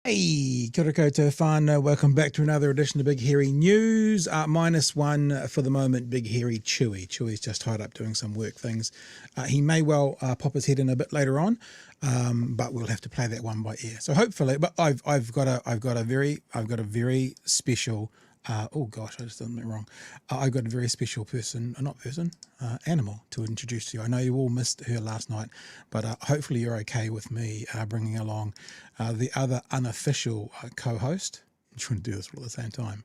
Hey, kia ora koutou whānau. Welcome back to another edition of Big Hairy News. -1 for the moment, Big Hairy Chewy. Chewy's just tied up doing some work things. He may well pop his head in a bit later on, but we'll have to play that one by ear. So hopefully, but I've got a very special. Oh gosh, I just done something wrong. I've got a very special animal to introduce to you. I know you all missed her last night, but hopefully you're okay with me bringing along the other unofficial co-host. I'm trying to do this all at the same time.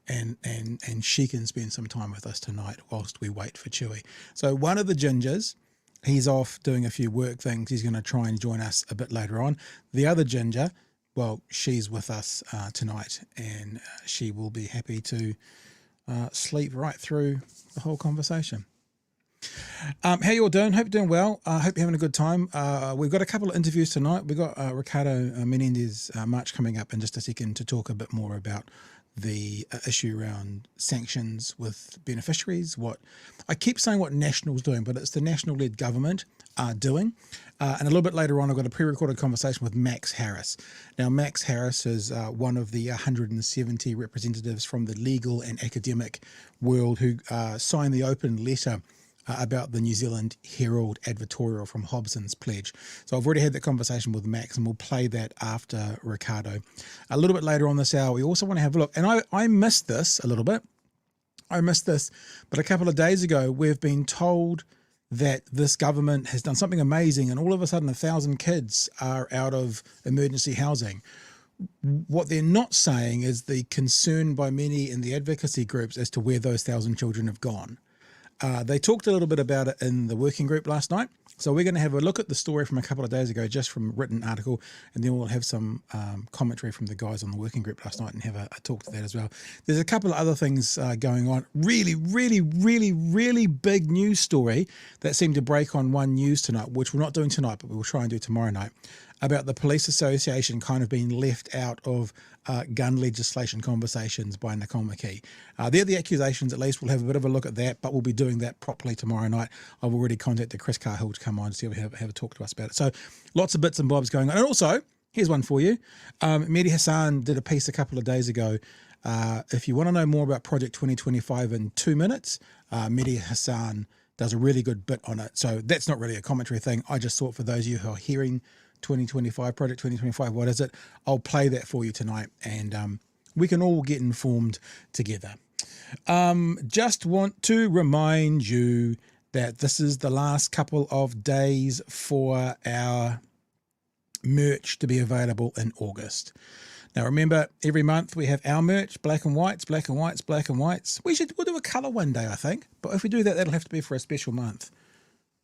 And she can spend some time with us tonight whilst we wait for Chewy. So one of the gingers, he's off doing a few work things. He's going to try and join us a bit later on. The other ginger, well, she's with us tonight, and she will be happy to sleep right through the whole conversation. How you all doing? Hope you're doing well. Hope you're having a good time. We've got a couple of interviews tonight. We've got Ricardo Menendez March coming up in just a second to talk a bit more about the issue around sanctions with beneficiaries. What I keep saying what National's doing, but it's the National-led government doing. And a little bit later on, I've got a pre-recorded conversation with Max Harris. Now, Max Harris is one of the 170 representatives from the legal and academic world who signed the open letter about the New Zealand Herald advertorial from Hobson's pledge. So I've already had that conversation with Max, and we'll play that after Ricardo. A little bit later on this hour, we also want to have a look. And I missed this a little bit. But a couple of days ago, we've been told that this government has done something amazing, and all of a sudden 1,000 kids are out of emergency housing. What they're not saying is the concern by many in the advocacy groups as to where those 1,000 children have gone. They talked a little bit about it in the working group last night. So we're going to have a look at the story from a couple of days ago, just from a written article, and then we'll have some commentary from the guys on the working group last night and have a talk to that as well. There's a couple of other things going on. Really big news story that seemed to break on One News tonight, which we're not doing tonight, but we will try and do tomorrow night, about the Police Association kind of being left out of gun legislation conversations by Nicole McKee. They're the accusations, at least. We'll have a bit of a look at that, but we'll be doing that properly tomorrow night. I've already contacted Chris Cahill to come on to see if we have a talk to us about it. So lots of bits and bobs going on. And also, here's one for you. Mehdi Hassan did a piece a couple of days ago. If you want to know more about Project 2025 in 2 minutes, Mehdi Hassan does a really good bit on it. So that's not really a commentary thing. I just thought for those of you who are hearing 2025, Project 2025, what is it? I'll play that for you tonight, and we can all get informed together. Just want to remind you that this is the last couple of days for our merch to be available in August. Now, remember, every month we have our merch, black and whites. We'll do a colour one day, I think. But if we do that, that'll have to be for a special month.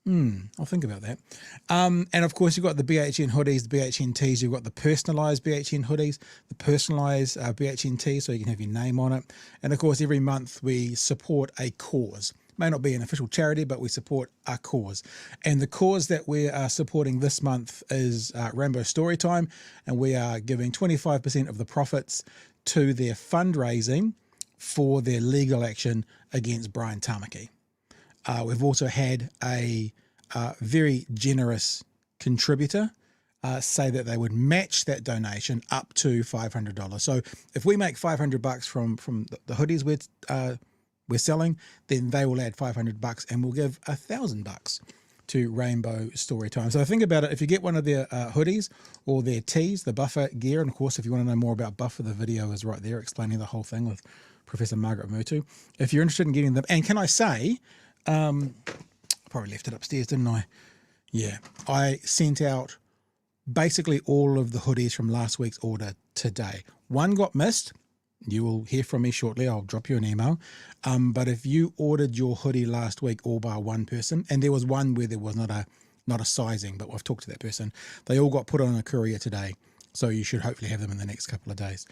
I'll think about that. And of course, you've got the BHN hoodies, the BHN tees. You've got the personalised BHN hoodies, the personalised BHN tees, so you can have your name on it. And of course, every month we support a cause. May not be an official charity, but we support a cause. And the cause that we are supporting this month is Rainbow Storytime, and we are giving 25% of the profits to their fundraising for their legal action against Brian Tamaki. We've also had a very generous contributor say that they would match that donation up to $500. So if we make $500 from the hoodies we're selling, then they will add $500, and we'll give $1,000 to Rainbow Storytime. So think about it. If you get one of their hoodies or their tees, the Buffer gear, and of course, if you want to know more about Buffer, the video is right there explaining the whole thing with Professor Margaret Mutu. If you're interested in getting them, and can I say, probably left it upstairs, didn't I? Yeah, I sent out basically all of the hoodies from last week's order today. One got missed. You will hear from me shortly. I'll drop you an email. But if you ordered your hoodie last week all by one person, and there was one where there was not a sizing, but I've talked to that person, they all got put on a courier today. So you should hopefully have them in the next couple of days.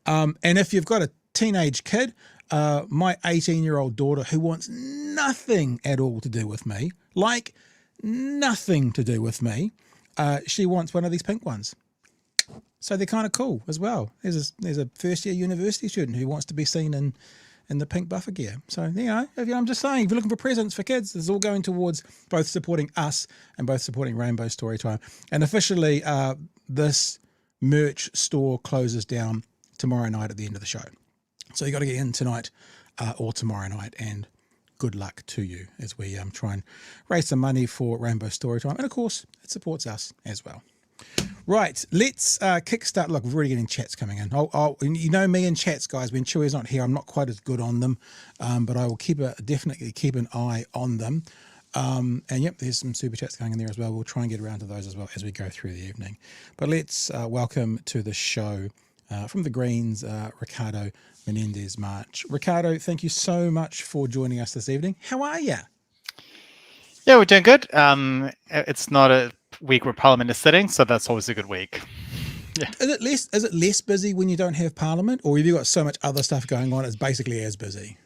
And if you've got a teenage kid, my 18-year-old daughter, who wants nothing at all to do with me, like nothing to do with me, she wants one of these pink ones. So they're kind of cool as well. There's a first-year university student who wants to be seen in the pink Buffer gear. So, I'm just saying, if you're looking for presents for kids, this is all going towards both supporting us and both supporting Rainbow Storytime. And officially, this merch store closes down tomorrow night at the end of the show. So you got to get in tonight or tomorrow night, and good luck to you as we try and raise some money for Rainbow Storytime. And of course, it supports us as well. Right, let's kickstart. Look, we're already getting chats coming in. You know me and chats, guys. When Chewy's not here, I'm not quite as good on them, but I will definitely keep an eye on them. And yep, there's some super chats going in there as well. We'll try and get around to those as well as we go through the evening. But let's welcome to the show from the Greens, Ricardo Menendez March. Ricardo, thank you so much for joining us this evening. How are you? Yeah, we're doing good. It's not a week where Parliament is sitting, so that's always a good week. Yeah. Is it less busy when you don't have Parliament, or have you got so much other stuff going on? It's basically as busy.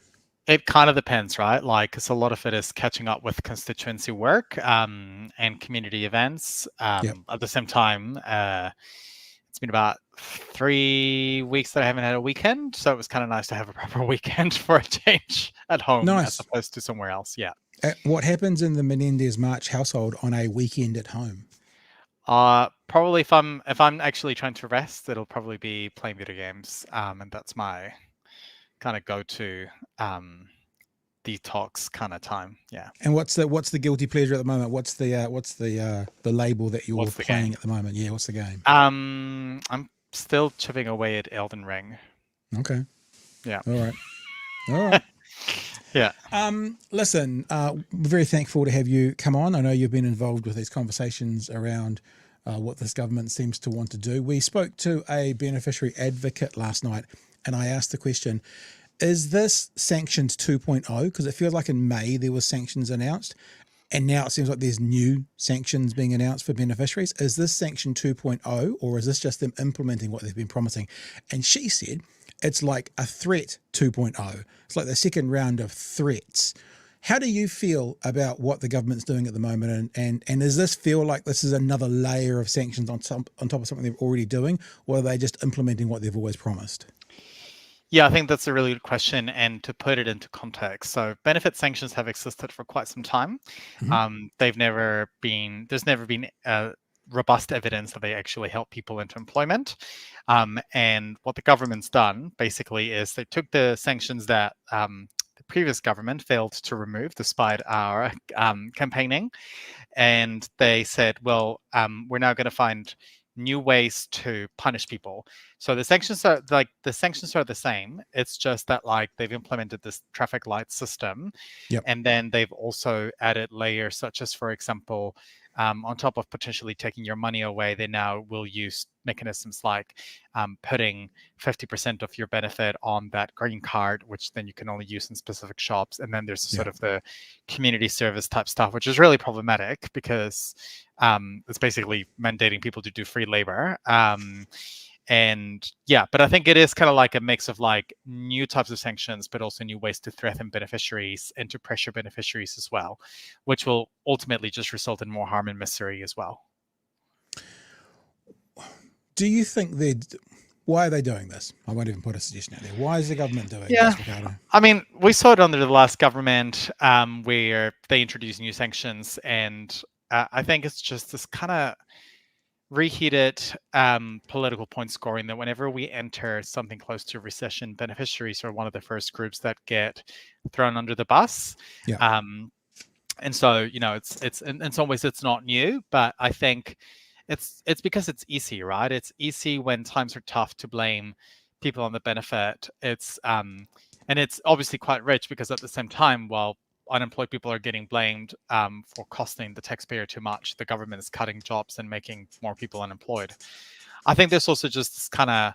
It kind of depends, right? Like, because a lot of it is catching up with constituency work and community events. Yep. At the same time, it's been about 3 weeks that I haven't had a weekend, so it was kind of nice to have a proper weekend for a change at home as opposed to somewhere else. Yeah. What happens in the Menendez March household on a weekend at home? Probably if I'm actually trying to rest, it'll probably be playing video games, and that's my kind of go-to detox kind of time. Yeah. And what's the guilty pleasure at the moment? What's the label that you're playing at the moment? Yeah, what's the game? I'm still chipping away at Elden Ring. Okay. Yeah. All right. Yeah. Listen, we're very thankful to have you come on. I know you've been involved with these conversations around what this government seems to want to do. We spoke to a beneficiary advocate last night, and I asked the question, is this sanctions 2.0? Because it feels like in May there was sanctions announced, and now it seems like there's new sanctions being announced for beneficiaries. Is this sanction 2.0, or is this just them implementing what they've been promising? And she said it's like a threat 2.0. It's like the second round of threats. How do you feel about what the government's doing at the moment? And does this feel like this is another layer of sanctions on top of something they're already doing, or are they just implementing what they've always promised? Yeah, I think that's a really good question. And to put it into context, so benefit sanctions have existed for quite some time. Mm-hmm. There's never been robust evidence that they actually help people into employment. And what the government's done basically is they took the sanctions that the previous government failed to remove despite our campaigning, and they said, well, we're now going to find new ways to punish people. So the sanctions are the same. It's just that like they've implemented this traffic light system, Yep. and then they've also added layers such as, for example, on top of potentially taking your money away, they now will use mechanisms like putting 50% of your benefit on that green card, which then you can only use in specific shops. And then there's sort of the community service type stuff, which is really problematic because it's basically mandating people to do free labor. And yeah, but I think it is kind of like a mix of like new types of sanctions, but also new ways to threaten beneficiaries and to pressure beneficiaries as well, which will ultimately just result in more harm and misery as well. Do you think why are they doing this? I won't even put a suggestion out there. Why is the government doing this, Ricardo? I mean, we saw it under the last government where they introduced new sanctions, and I think it's just this kind of reheated political point scoring that whenever we enter something close to recession, beneficiaries are one of the first groups that get thrown under the bus. Yeah. And so, you know, it's in some ways it's not new, but I think it's because it's easy, right? It's easy when times are tough to blame people on the benefit. It's and it's obviously quite rich because at the same time, while unemployed people are getting blamed for costing the taxpayer too much, the government is cutting jobs and making more people unemployed. I think there's also just this kind of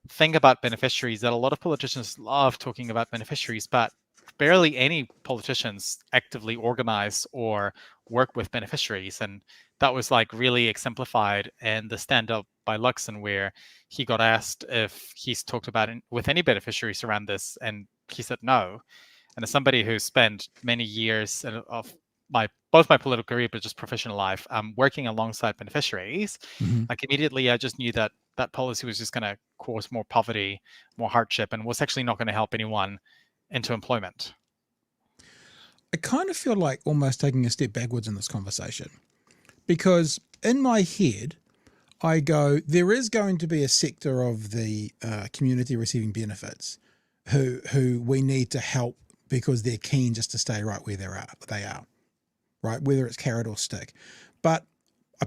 thing about beneficiaries that a lot of politicians love talking about beneficiaries, but barely any politicians actively organize or work with beneficiaries. And that was like really exemplified in the stand-up by Luxon, where he got asked if he's talked about it with any beneficiaries around this, and he said no. And as somebody who spent many years of both my political career, but just professional life, working alongside beneficiaries, like immediately I just knew that that policy was just going to cause more poverty, more hardship, and was actually not going to help anyone into employment. I kind of feel like almost taking a step backwards in this conversation, because in my head, I go, there is going to be a sector of the community receiving benefits who we need to help because they're keen just to stay right where they are, right? Whether it's carrot or stick. But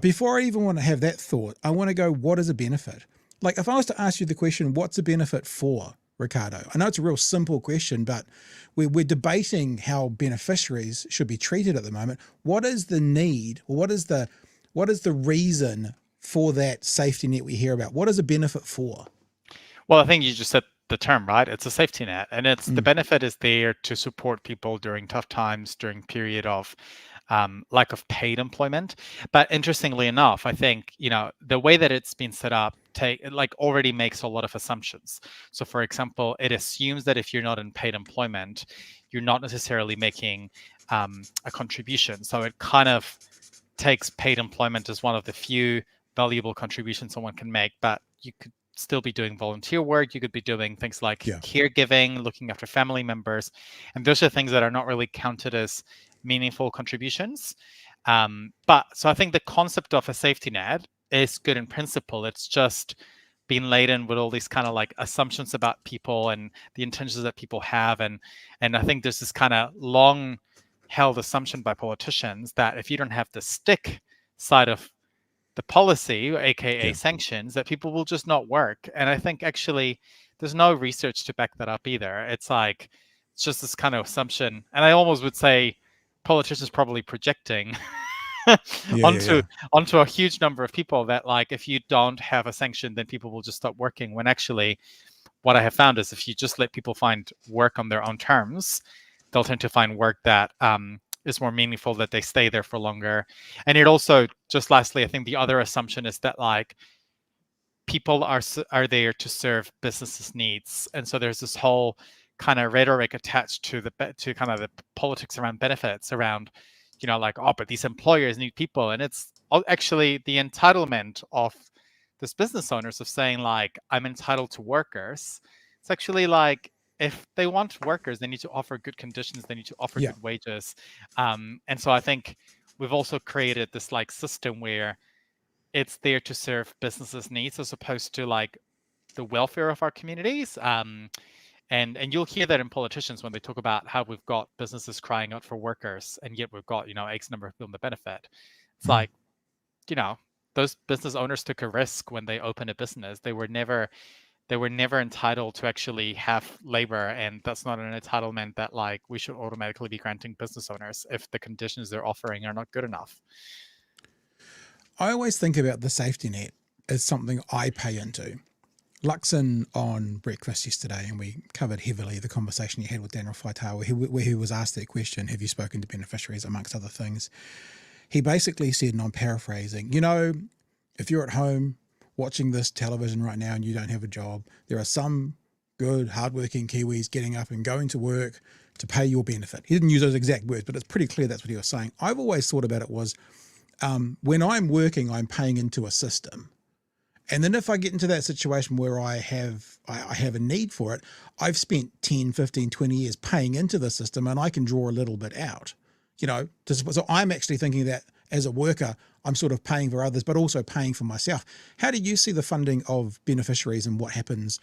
before I even want to have that thought, I want to go, what is a benefit? Like if I was to ask you the question, what's a benefit for, Ricardo? I know it's a real simple question, but we're debating how beneficiaries should be treated at the moment. What is the need, or what is the reason for that safety net we hear about? What is a benefit for? Well, I think you just said the term, right? It's a safety net, and it's the Mm, benefit is there to support people during tough times, during period of lack of paid employment. But interestingly enough, I think the way that it's been set up already makes a lot of assumptions. So, for example, it assumes that if you're not in paid employment, you're not necessarily making a contribution. So it kind of takes paid employment as one of the few valuable contributions someone can make, but you could still be doing volunteer work. You could be doing things like yeah, caregiving, looking after family members. And those are things that are not really counted as meaningful contributions. But so I think the concept of a safety net is good in principle. It's just been laden with all these kind of like assumptions about people and the intentions that people have. And I think there's this kind of long held assumption by politicians that if you don't have the stick side of the policy, aka yeah, sanctions, that people will just not work. And I think actually there's no research to back that up either. It's just this kind of assumption. And I almost would say politicians probably projecting yeah, yeah, onto yeah. onto a huge number of people that like if you don't have a sanction, then people will just stop working. When actually what I have found is if you just let people find work on their own terms, they'll tend to find work that is more meaningful, that they stay there for longer. And it also, just lastly, I think the other assumption is that like people are there to serve businesses' needs, and so there's this whole kind of rhetoric attached to kind of the politics around benefits, around like, oh, but these employers need people, and it's actually the entitlement of this business owners of saying like, I'm entitled to workers. It's actually like, if they want workers, they need to offer good conditions, they need to offer Yeah. good wages. And so I think we've also created this like system where it's there to serve businesses' needs as opposed to like the welfare of our communities. And you'll hear that in politicians when they talk about how we've got businesses crying out for workers, and yet we've got X number of people in the benefit. It's Mm. like, you know those business owners took a risk when they opened a business. They were never entitled to actually have labor, and that's not an entitlement that like we should automatically be granting business owners if the conditions they're offering are not good enough. I always think about the safety net as something I pay into. Luxon on breakfast yesterday, and we covered heavily the conversation he had with Daniel Faitau, where he was asked that question, have you spoken to beneficiaries, amongst other things. He basically said, and I'm paraphrasing, if you're at home watching this television right now and you don't have a job, there are some good, hardworking Kiwis getting up and going to work to pay your benefit. He didn't use those exact words, but it's pretty clear that's what he was saying. I've always thought about it was, when I'm working, I'm paying into a system. And then if I get into that situation where I have a need for it, I've spent 10, 15, 20 years paying into the system, and I can draw a little bit out, so I'm actually thinking that as a worker, I'm sort of paying for others, but also paying for myself. How do you see the funding of beneficiaries and what happens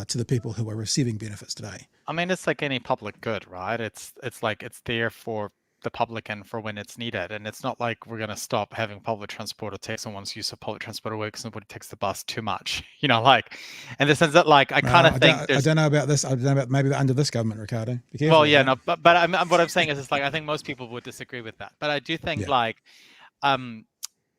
to the people who are receiving benefits today? I mean, it's like any public good, right? It's like it's there for the public and for when it's needed. And it's not like we're gonna stop having public transport or take someone's use of public transport away because somebody takes the bus too much. Like in the sense that like I kind of think I there's don't know about this. I don't know about maybe under this government, Ricardo. Be careful well, with yeah, that. no, but what I'm saying is it's like I think most people would disagree with that. But I do think Yeah, um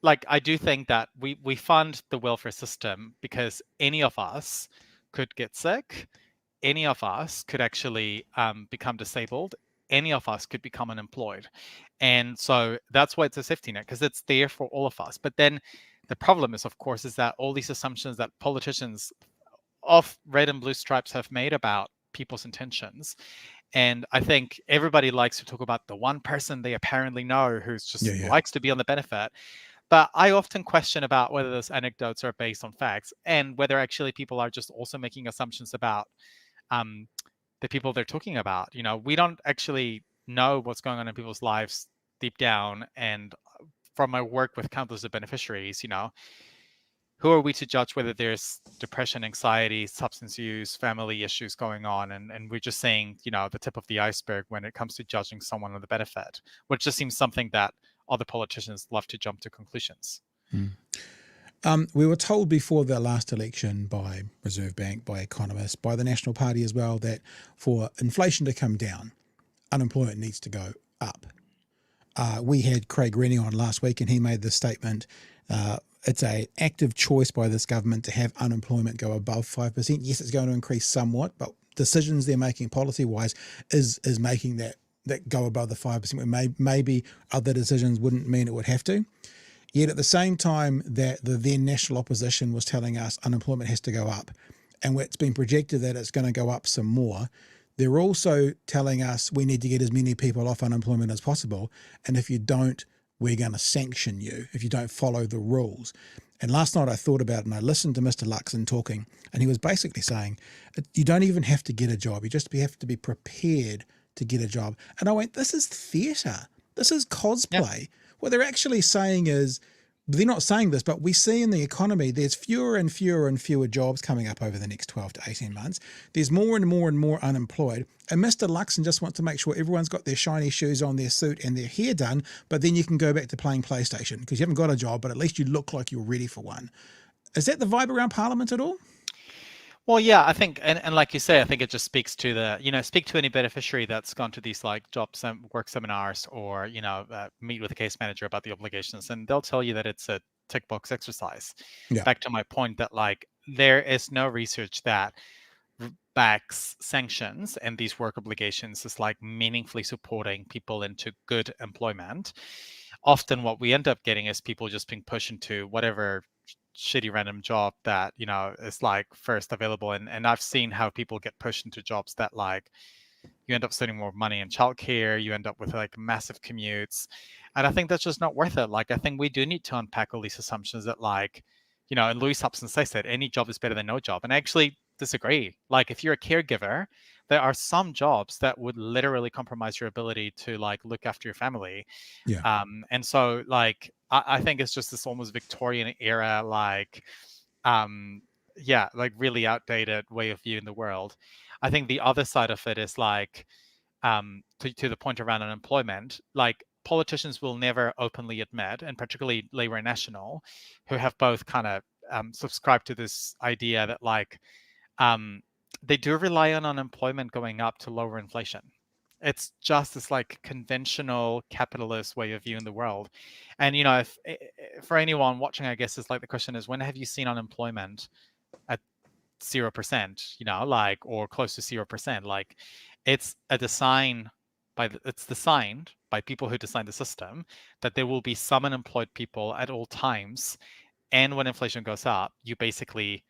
I do think that we fund the welfare system because any of us could get sick, any of us could actually become disabled, any of us could become unemployed. And so that's why it's a safety net, because it's there for all of us. But then the problem is, of course, is that all these assumptions that politicians of red and blue stripes have made about people's intentions. And I think everybody likes to talk about the one person they apparently know who's yeah, just yeah. likes to be on the benefit. But I often question about whether those anecdotes are based on facts and whether actually people are just also making assumptions about um, the people they're talking about. We don't actually know what's going on in people's lives deep down. And from my work with countless of beneficiaries, who are we to judge whether there's depression, anxiety, substance use, family issues going on? And we're just saying, the tip of the iceberg when it comes to judging someone on the benefit, which just seems something that other politicians love to jump to conclusions. We were told before the last election by Reserve Bank, by economists, by the National Party as well, that for inflation to come down, unemployment needs to go up. We had Craig Rennie on last week, and he made the statement, it's an active choice by this government to have unemployment go above 5%. Yes, it's going to increase somewhat, but decisions they're making policy-wise is making that go above the 5%. Maybe other decisions wouldn't mean it would have to. Yet at the same time that the then national opposition was telling us unemployment has to go up, and it's been projected that it's going to go up some more, they're also telling us we need to get as many people off unemployment as possible. And if you don't, we're going to sanction you if you don't follow the rules. And last night I thought about it, and I listened to Mr. Luxon talking, and he was basically saying, you don't even have to get a job. You just have to be prepared to get a job. And I went, this is theatre. This is cosplay. Yeah. What they're actually saying is, they're not saying this, but we see in the economy, there's fewer and fewer and fewer jobs coming up over the next 12 to 18 months. There's more and more and more unemployed. And Mr. Luxon just wants to make sure everyone's got their shiny shoes on, their suit and their hair done, but then you can go back to playing PlayStation because you haven't got a job, but at least you look like you're ready for one. Is that the vibe around Parliament at all? Well, yeah, I think, and like you say, I think it just speaks to the, speak to any beneficiary that's gone to these like work seminars or, meet with a case manager about the obligations, and they'll tell you that it's a tick box exercise. Yeah. Back to my point that like there is no research that backs sanctions and these work obligations is like meaningfully supporting people into good employment. Often what we end up getting is people just being pushed into whatever shitty random job that is like first available, and I've seen how people get pushed into jobs that like you end up spending more money in childcare, you end up with like massive commutes, and I think that's just not worth it. Like I think we do need to unpack all these assumptions that like and Louis Hobson says that any job is better than no job, and I actually disagree. Like if you're a caregiver, there are some jobs that would literally compromise your ability to like look after your family. Yeah. And so like I think it's just this almost Victorian era, like, like really outdated way of viewing the world. I think the other side of it is like, to the point around unemployment, like politicians will never openly admit, and particularly Labour and National, who have both kind of subscribed to this idea that like, they do rely on unemployment going up to lower inflation. It's just this like conventional capitalist way of viewing the world. And, if for anyone watching, I guess is like the question is, when have you seen unemployment at 0%, like, or close to 0%? Like it's a design it's designed by people who design the system that there will be some unemployed people at all times. And when inflation goes up, you basically,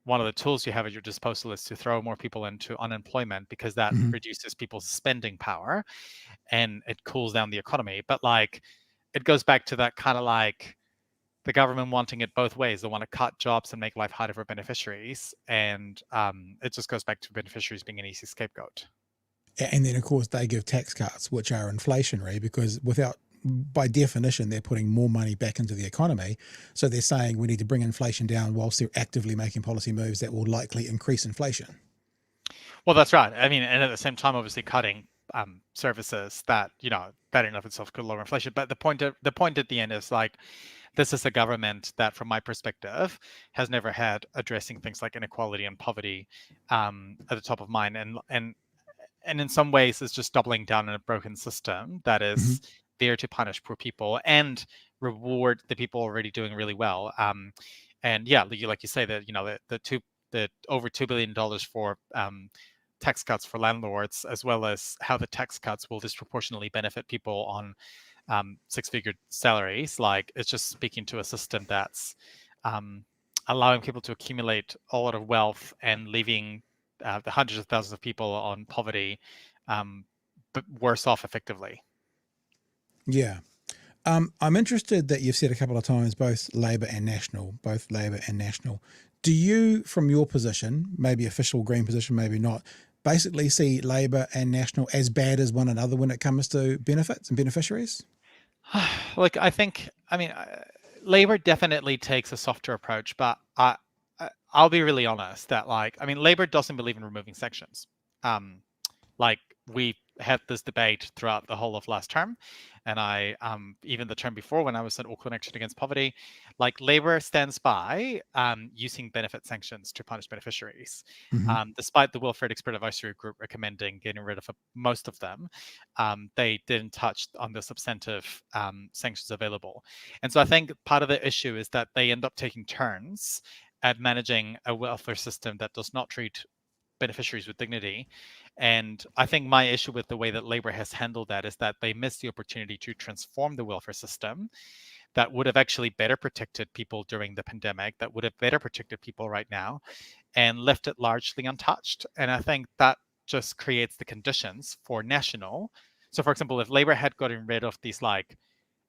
one of the tools you have at your disposal is to throw more people into unemployment because that reduces people's spending power and it cools down the economy. But like, it goes back to that kind of like the government wanting it both ways. They want to cut jobs and make life harder for beneficiaries. And it just goes back to beneficiaries being an easy scapegoat. And then, of course, they give tax cuts, which are inflationary because by definition, they're putting more money back into the economy. So they're saying we need to bring inflation down whilst they're actively making policy moves that will likely increase inflation. Well, that's right. I mean, and at the same time, obviously cutting services that, that in and of itself could lower inflation. But the point at the end is like, this is a government that, from my perspective, has never had addressing things like inequality and poverty at the top of mind. And in some ways, it's just doubling down on a broken system that is there to punish poor people and reward the people already doing really well. And yeah, like you say, that the over $2 billion for tax cuts for landlords, as well as how the tax cuts will disproportionately benefit people on six-figure salaries. Like it's just speaking to a system that's allowing people to accumulate a lot of wealth and leaving the hundreds of thousands of people on poverty, but worse off effectively. Yeah. I'm interested that you've said a couple of times, both Labour and National. Do you, from your position, maybe official Green position, maybe not, basically see Labour and National as bad as one another when it comes to benefits and beneficiaries? Like, I think, Labor definitely takes a softer approach, but I'll be really honest that, like, I mean, Labor doesn't believe in removing sanctions. Um, like, we had this debate throughout the whole of last term, and I even the term before when I was at Auckland Action Against Poverty, like, Labor stands by using benefit sanctions to punish beneficiaries, Hmm. despite the Welfare Expert Advisory Group recommending getting rid of most of them. They didn't touch on the substantive sanctions available, and so I think part of the issue is that they end up taking turns at managing a welfare system that does not treat beneficiaries with dignity. And I think my issue with the way that Labor has handled that is that they missed the opportunity to transform the welfare system that would have actually better protected people during the pandemic, that would have better protected people right now, and left it largely untouched. And I think that just creates the conditions for national. So, for example, if Labor had gotten rid of these, like,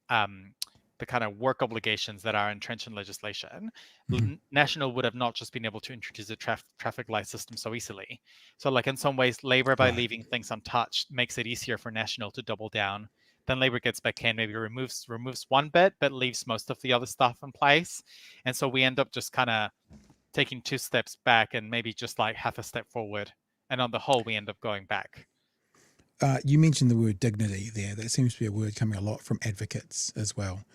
um, the kind of work obligations that are entrenched in legislation, Hmm. National would have not just been able to introduce a traffic light system so easily. So, like, in some ways, Labor, by Right. leaving things untouched, makes it easier for National to double down. Then Labor gets back in, maybe removes one bit, but leaves most of the other stuff in place. And so we end up just kind of taking two steps back and maybe just like half a step forward. And on the whole, we end up going back. You mentioned the word dignity there. That seems to be a word coming a lot from advocates as well.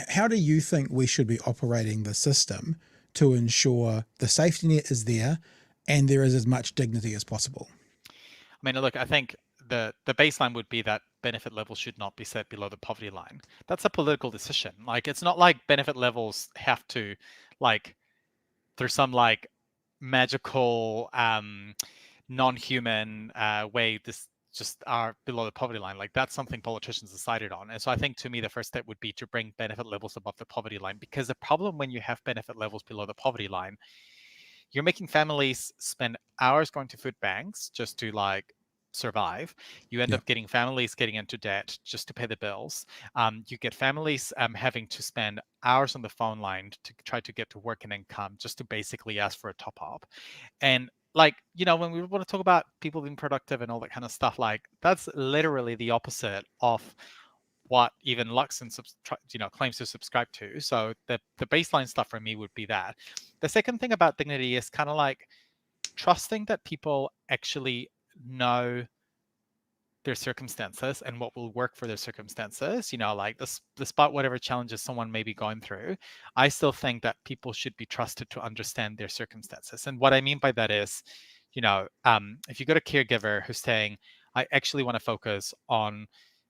How do you think we should be operating the system to ensure the safety net is there and there is as much dignity as possible? I mean, look, I think the baseline would be that benefit levels should not be set below the poverty line. That's a political decision. Like, it's not like benefit levels have to, like, through some, like, magical non-human way, this just are below the poverty line. Like, that's something politicians decided on. And so I think, to me, the first step would be to bring benefit levels above the poverty line, because the problem when you have benefit levels below the poverty line, you're making families spend hours going to food banks just to, like, survive. You end Yeah. up getting families getting into debt just to pay the bills. You get families having to spend hours on the phone line to try to get to work and income just to basically ask for a top up. And, like, when we want to talk about people being productive and all that kind of stuff, like, that's literally the opposite of what even Luxon claims to subscribe to. So the baseline stuff for me would be that. The second thing about dignity is kind of like trusting that people actually know their circumstances and what will work for their circumstances. Like, this, despite whatever challenges someone may be going through, I still think that people should be trusted to understand their circumstances. And what I mean by that is, if you got a caregiver who's saying, I actually want to focus on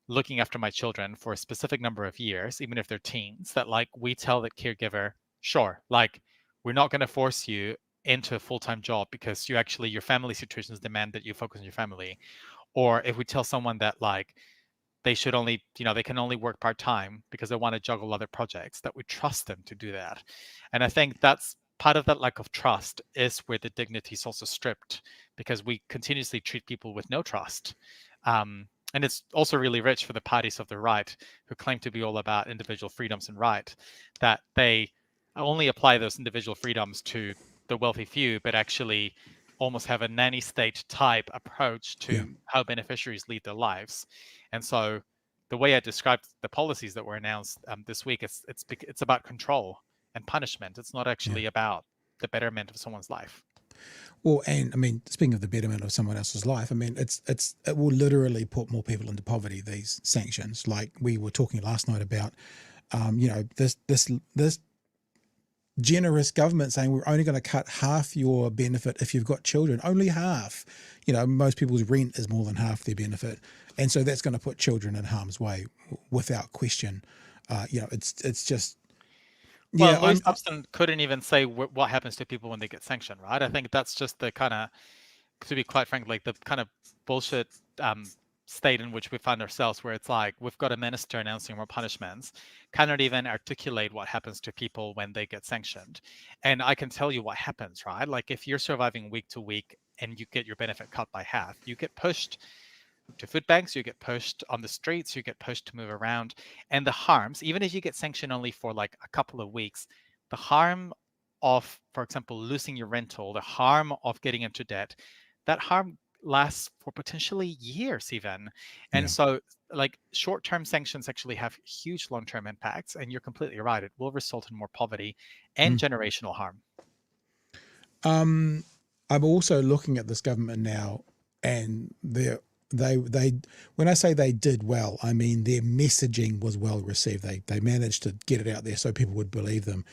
looking after my children for a specific number of years, even if they're teens, that, like, we tell that caregiver, sure, like, we're not going to force you into a full-time job because your family situations demand that you focus on your family. Or if we tell someone that, like, they should only, they can only work part-time because they want to juggle other projects, that we trust them to do that. And I think that's part of that lack of trust is where the dignity is also stripped, because we continuously treat people with no trust. And it's also really rich for the parties of the right who claim to be all about individual freedoms and right, that they only apply those individual freedoms to the wealthy few, but actually almost have a nanny state type approach Yeah. to how beneficiaries lead their lives. And so the way I described the policies that were announced this week, it's about control and punishment. It's not Yeah. actually about the betterment of someone's life. Well, and I mean, speaking of the betterment of someone else's life, I mean, it will literally put more people into poverty. These sanctions, like we were talking last night about, this generous government saying we're only going to cut half your benefit if you've got children, only half. Most people's rent is more than half their benefit, and so that's going to put children in harm's way without question. It's just Well, yeah. and Louis Hobson couldn't even say what happens to people when they get sanctioned, right? I think that's just the kind of, to be quite frank, like, the kind of bullshit state in which we find ourselves, where it's like we've got a minister announcing more punishments, cannot even articulate what happens to people when they get sanctioned. And I can tell you what happens, right? Like, if you're surviving week to week and you get your benefit cut by half, you get pushed to food banks, you get pushed on the streets, you get pushed to move around. And the harms, even if you get sanctioned only for like a couple of weeks, the harm of, for example, losing your rental, the harm of getting into debt, that harm lasts for potentially years even. And Yeah. so like short-term sanctions actually have huge long-term impacts, and you're completely right, it will result in more poverty and Mm. generational harm. I'm also looking at this government now, and they when I say they did well, I mean their messaging was well received. They managed to get it out there so people would believe them.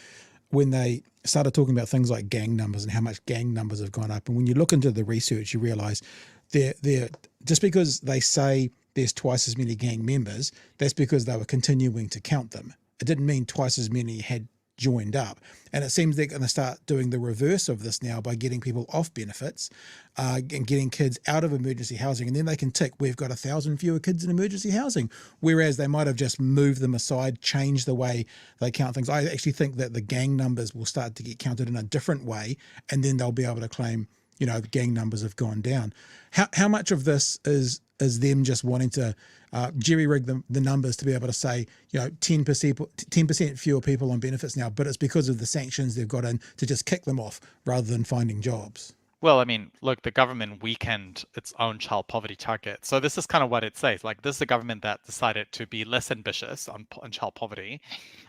When they started talking about things like gang numbers and how much gang numbers have gone up, and when you look into the research, you realize they're just because they say there's twice as many gang members, that's because they were continuing to count them. It didn't mean twice as many had joined up. And it seems they're going to start doing the reverse of this now by getting people off benefits and getting kids out of emergency housing. And then they can tick, we've got 1,000 fewer kids in emergency housing. Whereas they might have just moved them aside, changed the way they count things. I actually think that the gang numbers will start to get counted in a different way. And then they'll be able to claim, you know, the gang numbers have gone down. How much of this is them just wanting to jerry rig the numbers to be able to say, you know, 10% fewer people on benefits now, but it's because of the sanctions they've got in to just kick them off rather than finding jobs? Well, I mean, look, the government weakened its own child poverty target. So this is kind of what it says. Like, this is a government that decided to be less ambitious on child poverty,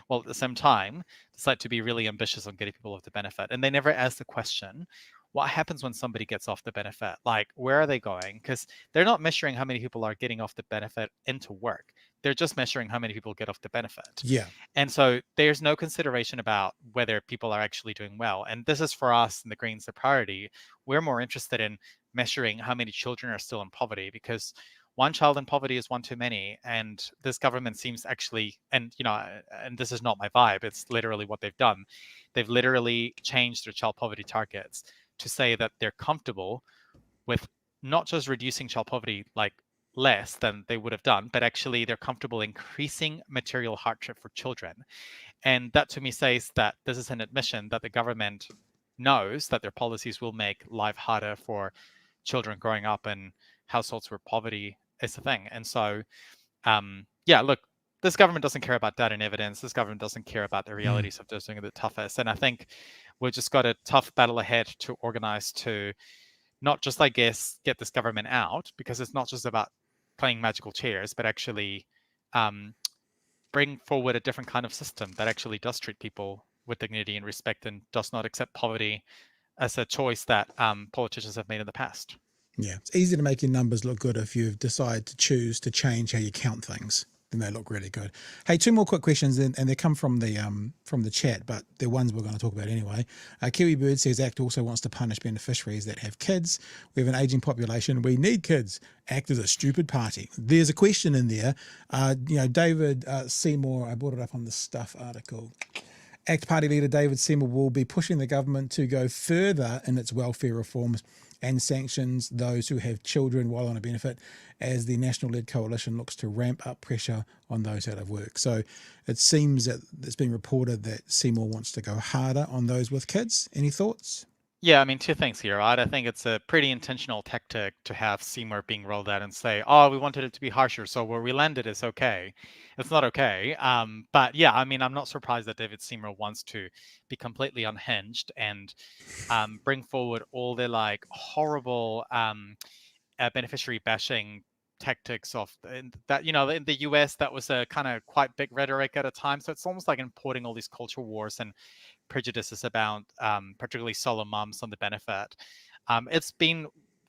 while at the same time decided to be really ambitious on getting people off the benefit. And they never asked the question, what happens when somebody gets off the benefit? Like, where are they going? Because they're not measuring how many people are getting off the benefit into work. They're just measuring how many people get off the benefit. Yeah. And so there's no consideration about whether people are actually doing well. And this is for us in the Greens the priority. We're more interested in measuring how many children are still in poverty, because one child in poverty is one too many. And this government seems actually, and you know, and this is not my vibe, it's literally what they've done. They've literally changed their child poverty targets to say that they're comfortable with not just reducing child poverty like less than they would have done, but actually they're comfortable increasing material hardship for children. And that to me says that this is an admission that the government knows that their policies will make life harder for children growing up in households where poverty is a thing. And so, yeah, look, this government doesn't care about data and evidence. This government doesn't care about the Mm. realities of just doing it the toughest. And I think we've just got a tough battle ahead to organize to not just, I guess, get this government out, because it's not just about playing magical chairs, but actually bring forward a different kind of system that actually does treat people with dignity and respect and does not accept poverty as a choice that politicians have made in the past. Yeah. It's easy to make your numbers look good if you decide to choose to change how you count things. Then they look really good. Hey, two more quick questions, and they come from the chat, but they're ones we're going to talk about anyway. Kiwi Bird says ACT also wants to punish beneficiaries that have kids. We have an aging population. We need kids. ACT is a stupid party. There's a question in there. You know, David Seymour, I brought it up on the Stuff article. ACT Party leader David Seymour will be pushing the government to go further in its welfare reforms and sanctions those who have children while on a benefit, as the national-led coalition looks to ramp up pressure on those out of work. So it seems that it's been reported that Seymour wants to go harder on those with kids. Any thoughts? Yeah, I mean, two things here, right? I think it's a pretty intentional tactic to have Seymour being rolled out and say, oh, we wanted it to be harsher, so where we landed is okay. It's not okay. But yeah, I mean, I'm not surprised that David Seymour wants to be completely unhinged and bring forward all the like horrible beneficiary bashing tactics of that, you know, in the US that was a kind of quite big rhetoric at a time. So it's almost like importing all these culture wars and prejudices about particularly solo moms on the benefit. It's been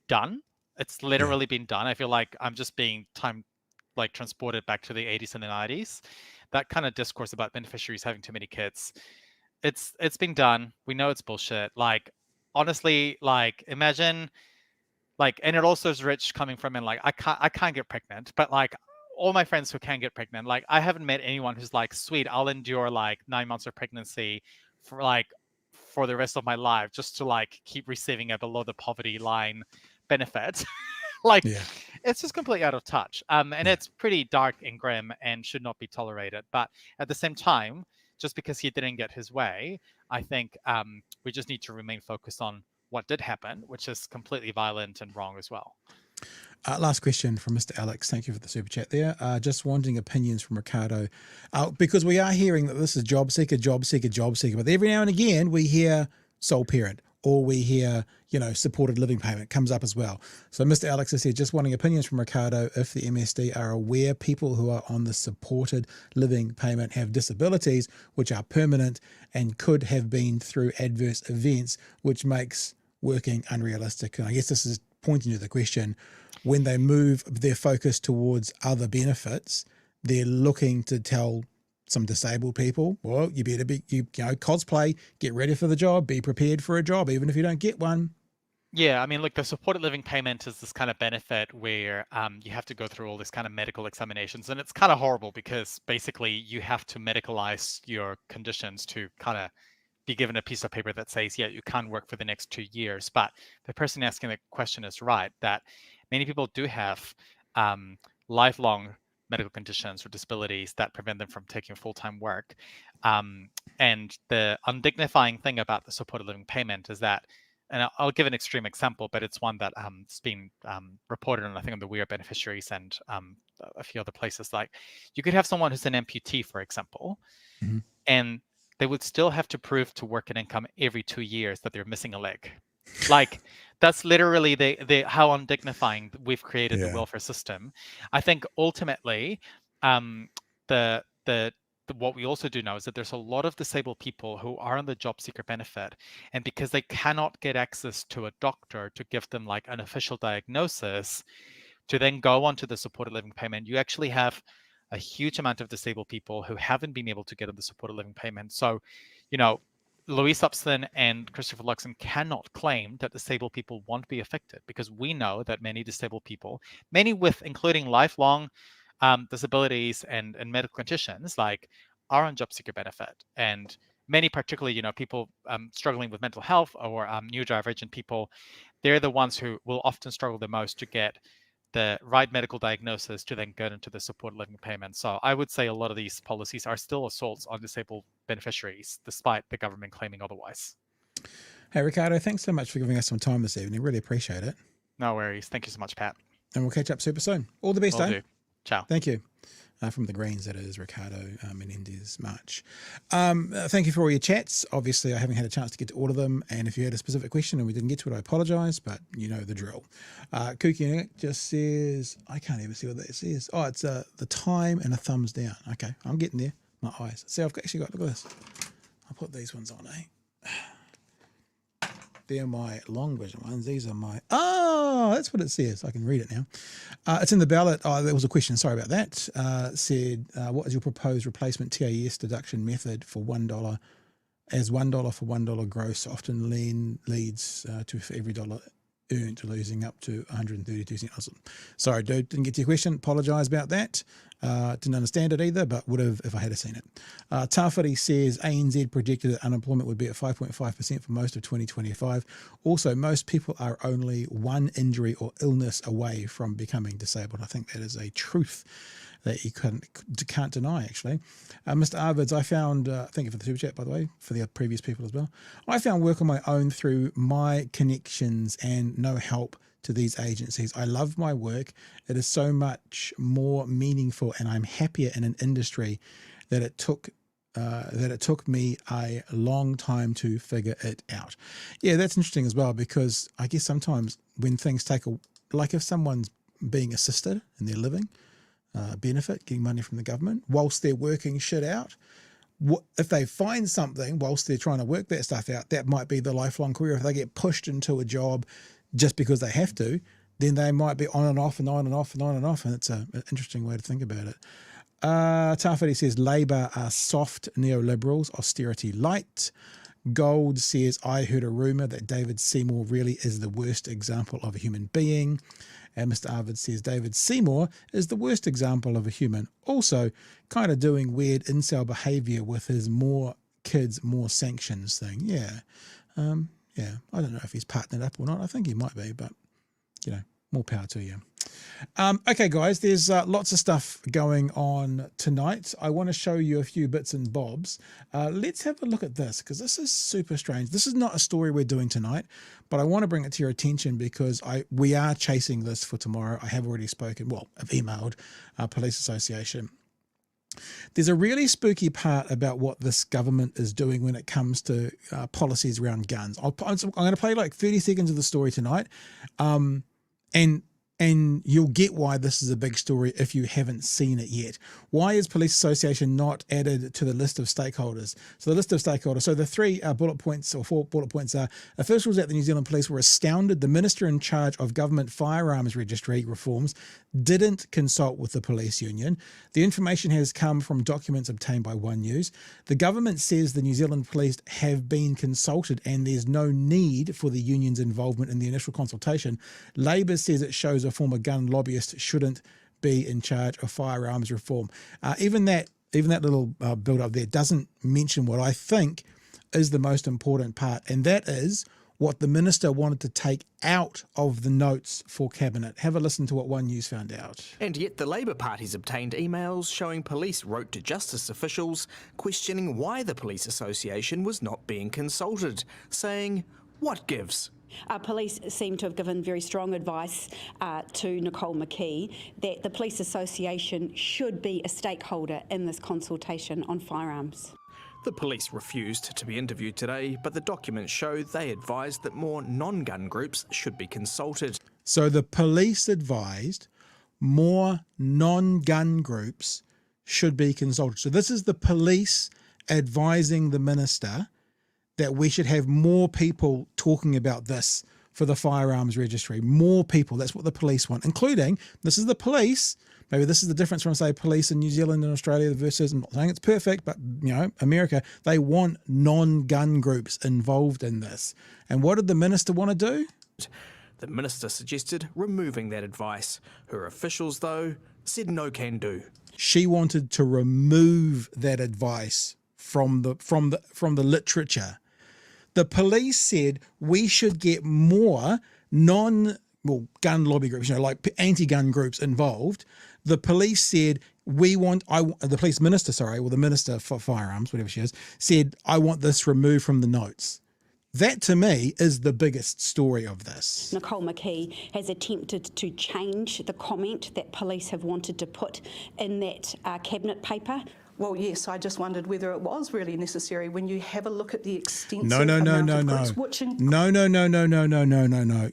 done. It's Yeah. literally been done. I feel like I'm just being like transported back to the 80s and the 90s. That kind of discourse about beneficiaries having too many kids. It's been done. We know it's bullshit. Like honestly, like imagine like, and it also is rich coming from, and like I can't get pregnant, but like all my friends who can get pregnant, like I haven't met anyone who's like, sweet, I'll endure like 9 months of pregnancy for like for the rest of my life just to like keep receiving a below the poverty line benefit. Like Yeah. it's just completely out of touch. And Yeah. it's pretty dark and grim and should not be tolerated. But at the same time, just because he didn't get his way, I think we just need to remain focused on what did happen, which is completely violent and wrong as well. Last question from Mr. Alex. Thank you for the super chat there. Just wanting opinions from Ricardo, because we are hearing that this is job seeker, job seeker, job seeker, but every now and again we hear sole parent or we hear, supported living payment comes up as well. So Mr. Alex has said, just wanting opinions from Ricardo if the MSD are aware people who are on the supported living payment have disabilities which are permanent and could have been through adverse events, which makes working unrealistic. And I guess this is pointing to the question, when they move their focus towards other benefits, they're looking to tell some disabled people, well, you better be, cosplay, get ready for the job, be prepared for a job, even if you don't get one. Yeah, I mean, look, the supported living payment is this kind of benefit where you have to go through all this kind of medical examinations, and it's kind of horrible because basically you have to medicalize your conditions to kind of be given a piece of paper that says, yeah, you can't work for the next 2 years. But the person asking the question is right, that many people do have lifelong medical conditions or disabilities that prevent them from taking full-time work. And the undignifying thing about the supported living payment is that, and I'll give an extreme example, but it's one that has been reported on, I think, on the We Are Beneficiaries and a few other places. Like, you could have someone who's an amputee, for example, Mm-hmm. and they would still have to prove to work an income every 2 years that they're missing a leg. Like, that's literally how undignifying we've created the welfare system. I think ultimately, the what we also do know is that there's a lot of disabled people who are on the job seeker benefit, and because they cannot get access to a doctor to give them like an official diagnosis to then go onto the supported living payment, you actually have a huge amount of disabled people who haven't been able to get on the supported living payment. So, Louise Hobson and Christopher Luxon cannot claim that disabled people won't be affected, because we know that many disabled people, many with including lifelong disabilities and medical conditions, like, are on job seeker benefit. And many, particularly, people struggling with mental health or neurodivergent people, they're the ones who will often struggle the most to get the right medical diagnosis to then get into the supported living payment. So I would say a lot of these policies are still assaults on disabled beneficiaries, despite the government claiming otherwise. Hey, Ricardo, thanks so much for giving us some time this evening. Really appreciate it. No worries. Thank you so much, Pat. And we'll catch up super soon. All the best, Will eh? do. Ciao. Thank you. From the Greens, that is Ricardo Menendez March. Thank you for all your chats. Obviously, I haven't had a chance to get to all of them. And if you had a specific question and we didn't get to it, I apologise, but you know the drill. Kooky Nick just says, I can't even see what that says. Oh, it's the time and a thumbs down. Okay, I'm getting there. My eyes. See, I've actually got, look at this. I'll put these ones on, eh? They're my long vision ones. These are my, that's what it says. I can read it now. It's in the ballot. Oh, there was a question. Sorry about that. Said, what is your proposed replacement TAS deduction method for $1, as $1 for $1 gross often leads to, for every dollar earned, losing up to 132 cents. Sorry, dude, didn't get to your question. Apologise about that. Didn't understand it either, but would have if I had seen it. Tawhiri says ANZ projected that unemployment would be at 5.5% for most of 2025. Also, most people are only one injury or illness away from becoming disabled. I think that is a truth that you can't deny, actually. Mr. Arvids, I found, thank you for the super chat, by the way, for the previous people as well. I found work on my own through my connections and no help to these agencies. I love my work. It is so much more meaningful, and I'm happier in an industry that it took me a long time to figure it out. Yeah, that's interesting as well, because I guess sometimes when things take like if someone's being assisted in their living, benefit, getting money from the government, whilst they're working shit out, if they find something whilst they're trying to work that stuff out, that might be the lifelong career. If they get pushed into a job just because they have to, then they might be on and off and on and off and on and off. And it's an interesting way to think about it. Tawhiri says Labour are soft neoliberals, austerity light. Gold says, I heard a rumour that David Seymour really is the worst example of a human being. And Mr. Arvid says David Seymour is the worst example of a human. Also, kind of doing weird incel behaviour with his more kids, more sanctions thing. Yeah. Yeah. I don't know if he's partnered up or not. I think he might be, but, more power to you. Okay, guys, there's lots of stuff going on tonight. I want to show you a few bits and bobs. Let's have a look at this, because this is super strange. This is not a story we're doing tonight, but I want to bring it to your attention because we are chasing this for tomorrow. I have already spoken, I've emailed Police Association. There's a really spooky part about what this government is doing when it comes to policies around guns. I'm going to play like 30 seconds of the story tonight, and you'll get why this is a big story if you haven't seen it yet. Why is Police Association not added to the list of stakeholders? So the list of stakeholders, so the three bullet points or 4 bullet points are: officials at the New Zealand Police were astounded the Minister in charge of Government Firearms Registry reforms didn't consult with the police union. The information has come from documents obtained by One News. The government says the New Zealand Police have been consulted and there's no need for the union's involvement in the initial consultation. Labour says it shows a former gun lobbyist shouldn't be in charge of firearms reform. Even that little build up there doesn't mention what I think is the most important part, and that is what the minister wanted to take out of the notes for Cabinet. Have a listen to what One News found out. And yet the Labour Party's obtained emails showing police wrote to justice officials questioning why the Police Association was not being consulted, saying, "What gives?" Police seem to have given very strong advice to Nicole McKee that the Police Association should be a stakeholder in this consultation on firearms. The police refused to be interviewed today, but the documents show they advised that more non-gun groups should be consulted. So the police advised more non-gun groups should be consulted. So this is the police advising the minister that we should have more people talking about this for the firearms registry. More people, that's what the police want, including, this is the police, maybe this is the difference from, say, police in New Zealand and Australia versus, I'm not saying it's perfect, but, you know, America, they want non-gun groups involved in this. And what did the minister want to do? The minister suggested removing that advice. Her officials, though, said no can do. She wanted to remove that advice from the literature. The police said we should get more gun lobby groups, like anti-gun groups involved. The police said the police minister, the minister for firearms, whatever she is, said, I want this removed from the notes. That, to me, is the biggest story of this. Nicole McKee has attempted to change the comment that police have wanted to put in that cabinet paper. Well, yes, I just wondered whether it was really necessary when you have a look at the extensive No.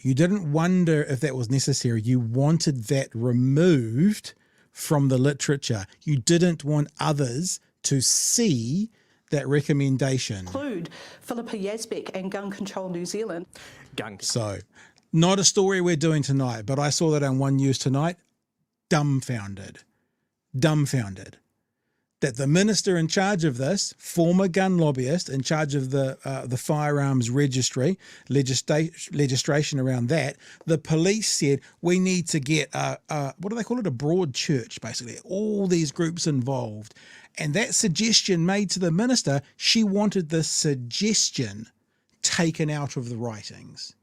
You didn't wonder if that was necessary. You wanted that removed from the literature. You didn't want others to see that recommendation. Include Philippa Yazbek and Gun Control New Zealand. So, not a story we're doing tonight, but I saw that on One News tonight. Dumbfounded. That the minister in charge of this, former gun lobbyist in charge of the firearms registry, legislation around that, the police said we need to get what do they call it? A broad church, basically. All these groups involved. And that suggestion made to the minister, she wanted the suggestion taken out of the writings.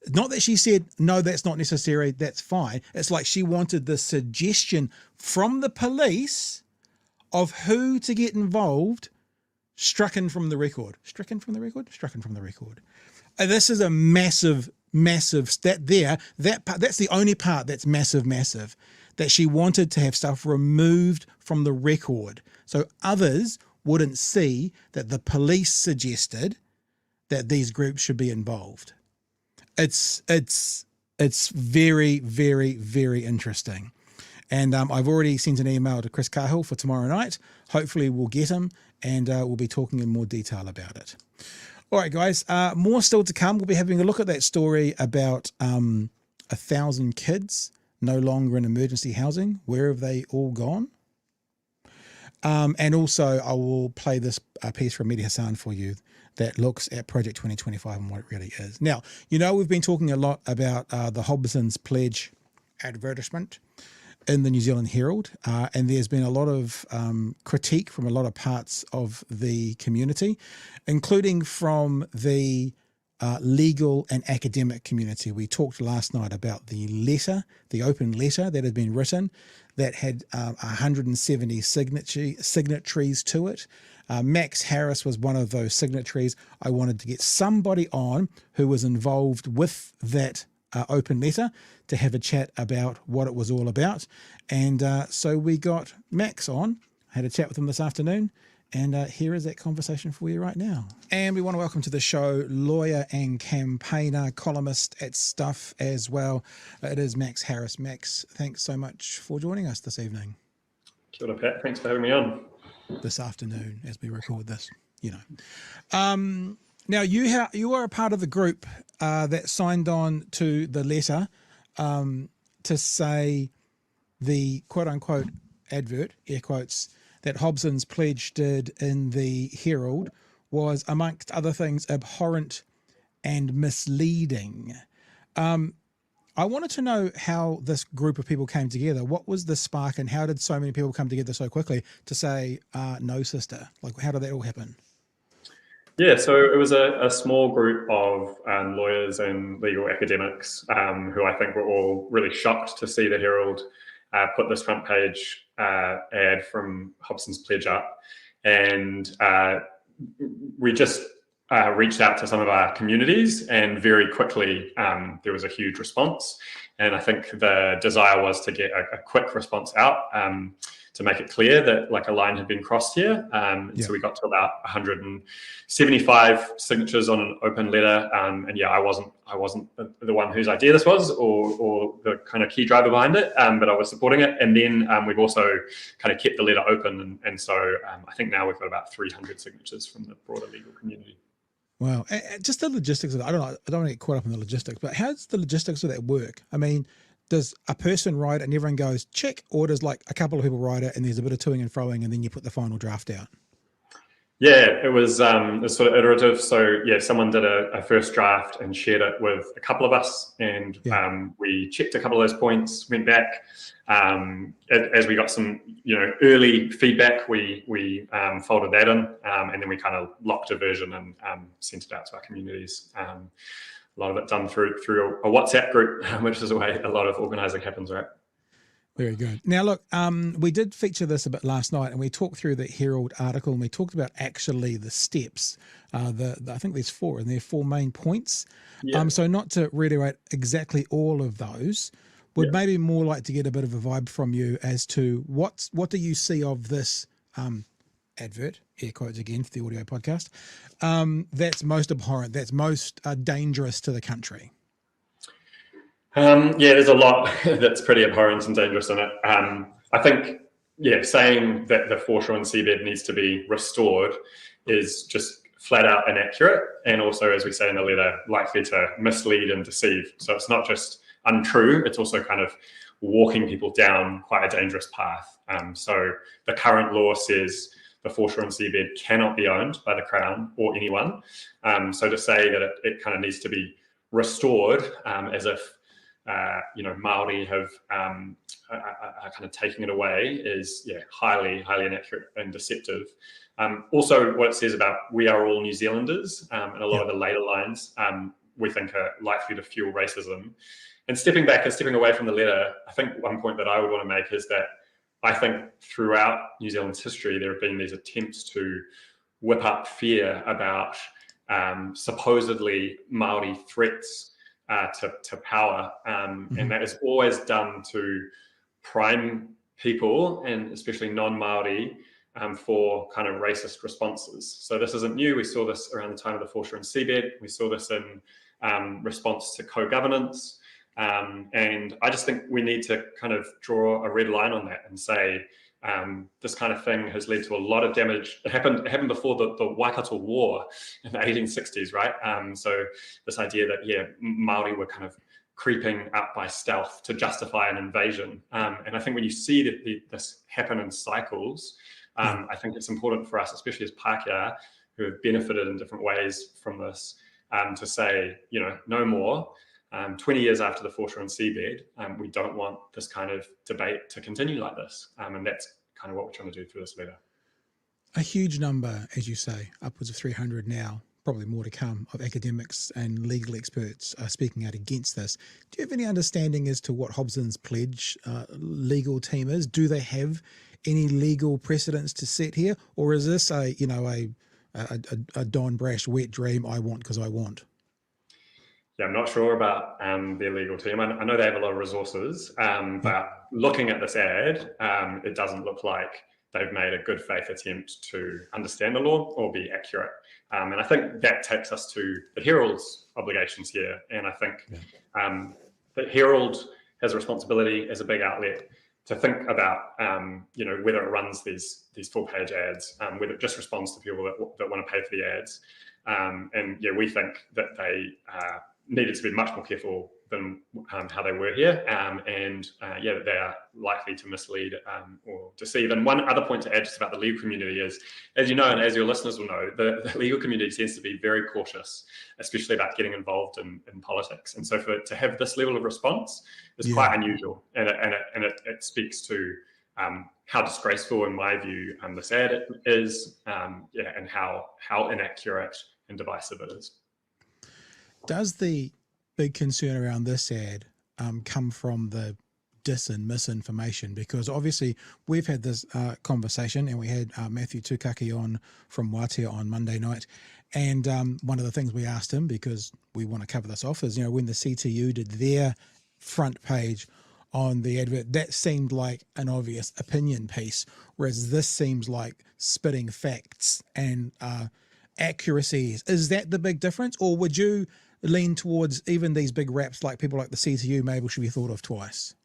Not that she said, no, that's not necessary, that's fine. It's like she wanted the suggestion from the police of who to get involved stricken from the record. Stricken from the record. And this is a massive that's the only part that's massive, that she wanted to have stuff removed from the record so others wouldn't see that the police suggested that these groups should be involved. It's very, very, very interesting. And I've already sent an email to Chris Cahill for tomorrow night. Hopefully we'll get him and we'll be talking in more detail about it. All right, guys, more still to come. We'll be having a look at that story about 1,000 kids no longer in emergency housing. Where have they all gone? And also I will play this piece from Mehdi Hassan for you that looks at Project 2025 and what it really is. Now, we've been talking a lot about the Hobson's Pledge advertisement in the New Zealand Herald, and there's been a lot of critique from a lot of parts of the community, including from the legal and academic community. We talked last night about the letter, the open letter that had been written that had 170 signatories to it. Max Harris was one of those signatories. I wanted to get somebody on who was involved with that open letter to have a chat about what it was all about. And so we got Max on, had a chat with him this afternoon, and here is that conversation for you right now. And we want to welcome to the show lawyer and campaigner, columnist at Stuff as well. It is Max Harris. Max, thanks so much for joining us this evening. Kia ora, Pat. Thanks for having me on. This afternoon, as we record this, Now, you are a part of the group that signed on to the letter to say the quote-unquote advert, air quotes, that Hobson's pledge did in the Herald was, amongst other things, abhorrent and misleading. I wanted to know how this group of people came together. What was the spark, and how did so many people come together so quickly to say, no, sister? Like, how did that all happen? Yeah, so it was a small group of lawyers and legal academics who I think were all really shocked to see the Herald put this front page ad from Hobson's pledge up. And we just reached out to some of our communities, and very quickly there was a huge response. And I think the desire was to get a quick response out to make it clear that like a line had been crossed here. So we got to about 175 signatures on an open letter. And yeah, I wasn't the one whose idea this was, or the kind of key driver behind it, but I was supporting it. And then we've also kind of kept the letter open. And so I think now we've got about 300 signatures from the broader legal community. Wow. Just the logistics of it. I don't want to get caught up in the logistics, but how does the logistics of that work? I mean, does a person write it and everyone goes check, or does like a couple of people write it and there's a bit of toing and froing and then you put the final draft out? Yeah, it was sort of iterative. So yeah, someone did a first draft and shared it with a couple of us, and we checked a couple of those points, went back. As we got some early feedback, we folded that in, and then we kind of locked a version and sent it out to our communities. A lot of it done through a WhatsApp group, which is the way a lot of organising happens, right? Very good. Now, look, we did feature this a bit last night, and we talked through the Herald article, and we talked about actually the steps. I think there's four, and there are four main points. Yeah. So not to reiterate exactly all of those, would maybe more like to get a bit of a vibe from you as to what do you see of this advert, air quotes again for the audio podcast, that's most abhorrent, that's most dangerous to the country? There's a lot that's pretty abhorrent and dangerous in it. I think, saying that the foreshore and seabed needs to be restored is just flat out inaccurate, and also, as we say in the letter, likely to mislead and deceive. So it's not just untrue, it's also kind of walking people down quite a dangerous path. So the current law says the foreshore and seabed cannot be owned by the Crown or anyone. So to say that it kind of needs to be restored as if Māori have are kind of taking it away is highly inaccurate and deceptive. Also, what it says about we are all New Zealanders, and a lot of the later lines we think are likely to fuel racism. And stepping back and stepping away from the letter, I think one point that I would want to make is that I think throughout New Zealand's history there have been these attempts to whip up fear about supposedly Māori threats to power, and that is always done to prime people, and especially non-Māori, for kind of racist responses. So this isn't new. We saw this around the time of the foreshore and seabed. We saw this in response to co-governance, and I just think we need to kind of draw a red line on that and say this kind of thing has led to a lot of damage. It happened before the Waikato War in the 1860s, right? So this idea that Māori were kind of creeping up by stealth to justify an invasion, and I think when you see this happen in cycles, I think it's important for us, especially as Pākehā, who have benefited in different ways from this, to say, no more. 20 years after the foreshore and seabed, we don't want this kind of debate to continue like this. And that's kind of what we're trying to do through this letter. A huge number, as you say, upwards of 300 now, probably more to come, of academics and legal experts are speaking out against this. Do you have any understanding as to what Hobson's pledge legal team is? Do they have any legal precedents to set here? Or is this a Don Brash wet dream, I want because I want? Yeah, I'm not sure about their legal team. I know they have a lot of resources, but looking at this ad, it doesn't look like they've made a good faith attempt to understand the law or be accurate. And I think that takes us to the Herald's obligations here. And I think the Herald has a responsibility as a big outlet to think about, whether it runs these full-page ads, whether it just responds to people that want to pay for the ads. We think that they needed to be much more careful than how they were here, that they are likely to mislead or deceive. And one other point to add just about the legal community is, as you know, and as your listeners will know, the legal community tends to be very cautious, especially about getting involved in politics. And so to have this level of response is quite unusual, and it speaks to how disgraceful, in my view, this ad is, and how inaccurate and divisive it is. Does the big concern around this ad come from the dis and misinformation? Because obviously we've had this conversation, and we had Matthew Tukaki on from Wātea on Monday night, and one of the things we asked him, because we want to cover this off, is when the CTU did their front page on the advert, that seemed like an obvious opinion piece, whereas this seems like spitting facts and accuracies. Is that the big difference, or would you lean towards even these big raps like people like the CTU maybe should be thought of twice?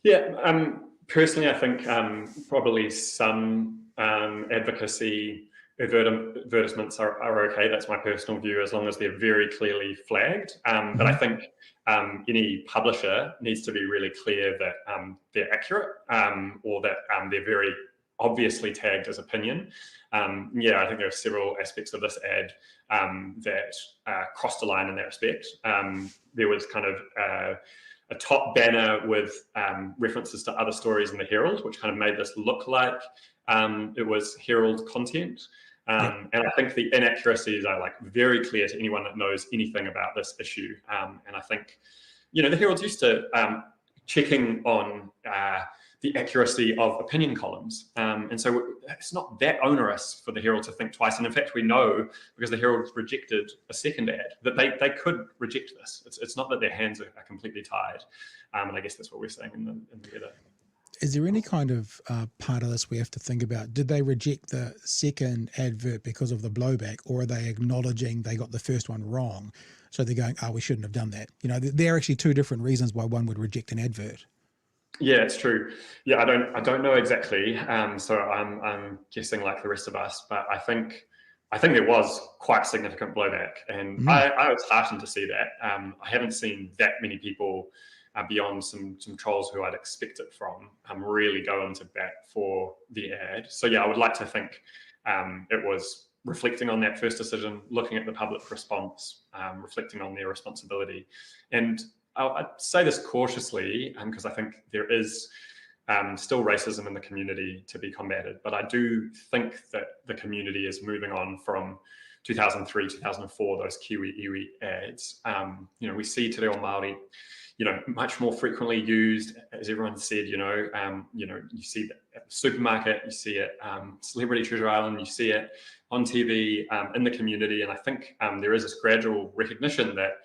Yeah, personally, I think probably some advocacy advertisements are okay. That's my personal view, as long as they're very clearly flagged. But I think any publisher needs to be really clear that they're accurate, or that they're very obviously tagged as opinion. I think there are several aspects of this ad that crossed the line in that respect. There was kind of a top banner with references to other stories in the Herald, which kind of made this look like it was Herald content. And I think the inaccuracies are like very clear to anyone that knows anything about this issue. And I think, the Herald's used to checking on the accuracy of opinion columns. And so it's not that onerous for the Herald to think twice. And in fact, we know, because the Herald rejected a second ad, that they could reject this. It's not that their hands are completely tied. And I guess that's what we're saying in the letter. Is there any kind of part of this we have to think about? Did they reject the second advert because of the blowback, or are they acknowledging they got the first one wrong? So they're going, we shouldn't have done that. There are actually two different reasons why one would reject an advert. Yeah, it's true. Yeah, I don't know exactly. So I'm guessing like the rest of us, but I think there was quite significant blowback, and I was heartened to see that. I haven't seen that many people beyond some trolls who I'd expect it from really go into bat for the ad. So yeah, I would like to think it was reflecting on that first decision, looking at the public response, reflecting on their responsibility. And I'd say this cautiously, because I think there is still racism in the community to be combated. But I do think that the community is moving on from 2003, 2004, those Kiwi iwi ads. We see Te Reo Māori, much more frequently used, as everyone said. You see it at the supermarket, you see it Celebrity Treasure Island, you see it on TV, in the community. And I think there is this gradual recognition that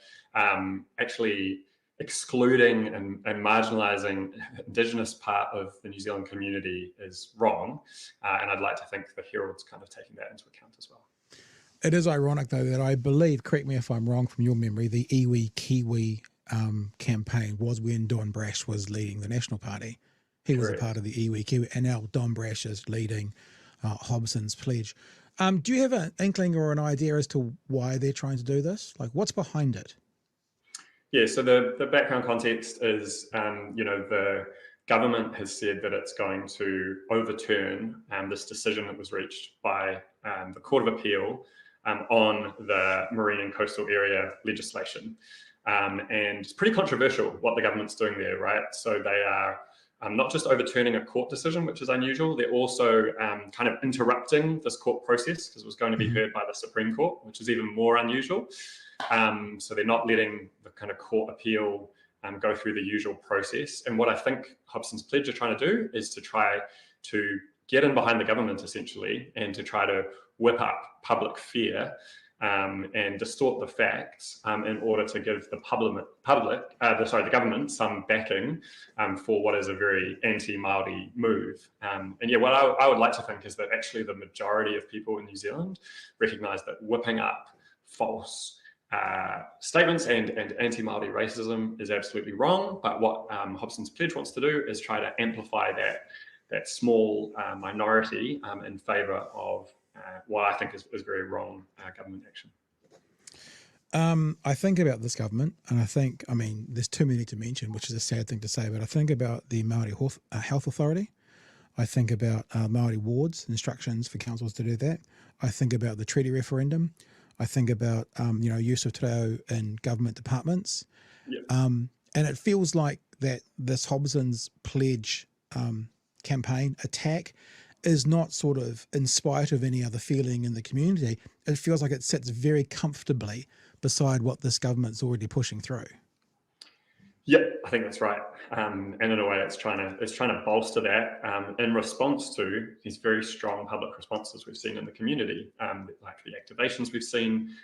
actually excluding and marginalising Indigenous part of the New Zealand community is wrong. And I'd like to think the Herald's kind of taking that into account as well. It is ironic, though, that I believe, correct me if I'm wrong from your memory, the Iwi Kiwi campaign was when Don Brash was leading the National Party. He was a part of the Iwi Kiwi, and now Don Brash is leading Hobson's pledge. Do you have an inkling or an idea as to why they're trying to do this? Like, what's behind it? Yeah, so the background context is, the government has said that it's going to overturn this decision that was reached by the Court of Appeal on the marine and coastal area legislation. And it's pretty controversial what the government's doing there, right? So they are not just overturning a court decision, which is unusual, they're also kind of interrupting this court process, because it was going to be heard by the Supreme Court, which is even more unusual. So they're not letting the kind of court appeal go through the usual process. And what I think Hobson's pledge are trying to do is to try to get in behind the government, essentially, and to try to whip up public fear and distort the facts in order to give the government some backing for what is a very anti-Māori move. And yeah, what I would like to think is that actually the majority of people in New Zealand recognise that whipping up false statements and anti-Māori racism is absolutely wrong. But what Hobson's pledge wants to do is try to amplify that small minority in favour of what I think is very wrong government action. I think about this government, and I mean, there's too many to mention, which is a sad thing to say, but I think about the Māori Health Authority. I think about Māori wards, instructions for councils to do that. I think about the treaty referendum. I think about, use of te reo in government departments. Yep. And it feels like that this Hobson's pledge campaign attack is not sort of in spite of any other feeling in the community. It feels like it sits very comfortably beside what this government's already pushing through. Yeah, I think that's right. And in a way, it's trying to bolster that in response to these very strong public responses we've seen in the community, like the activations we've seen,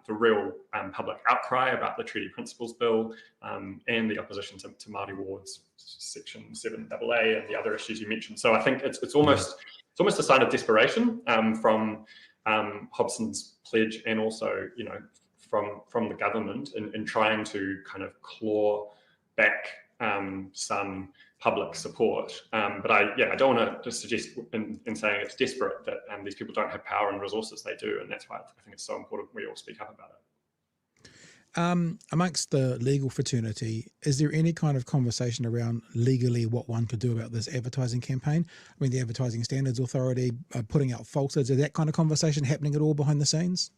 the real public outcry about the Treaty Principles Bill, and the opposition to Māori wards, Section 7AA, and the other issues you mentioned. So I think it's almost a sign of desperation from Hobson's pledge, and also from the government in trying to kind of claw back some public support. But I don't want to just suggest in saying it's desperate that these people don't have power and resources. They do, and that's why I think it's so important we all speak up about it. Amongst the legal fraternity, is there any kind of conversation around legally what one could do about this advertising campaign? I mean, the Advertising Standards Authority putting out falsehoods, is that kind of conversation happening at all behind the scenes?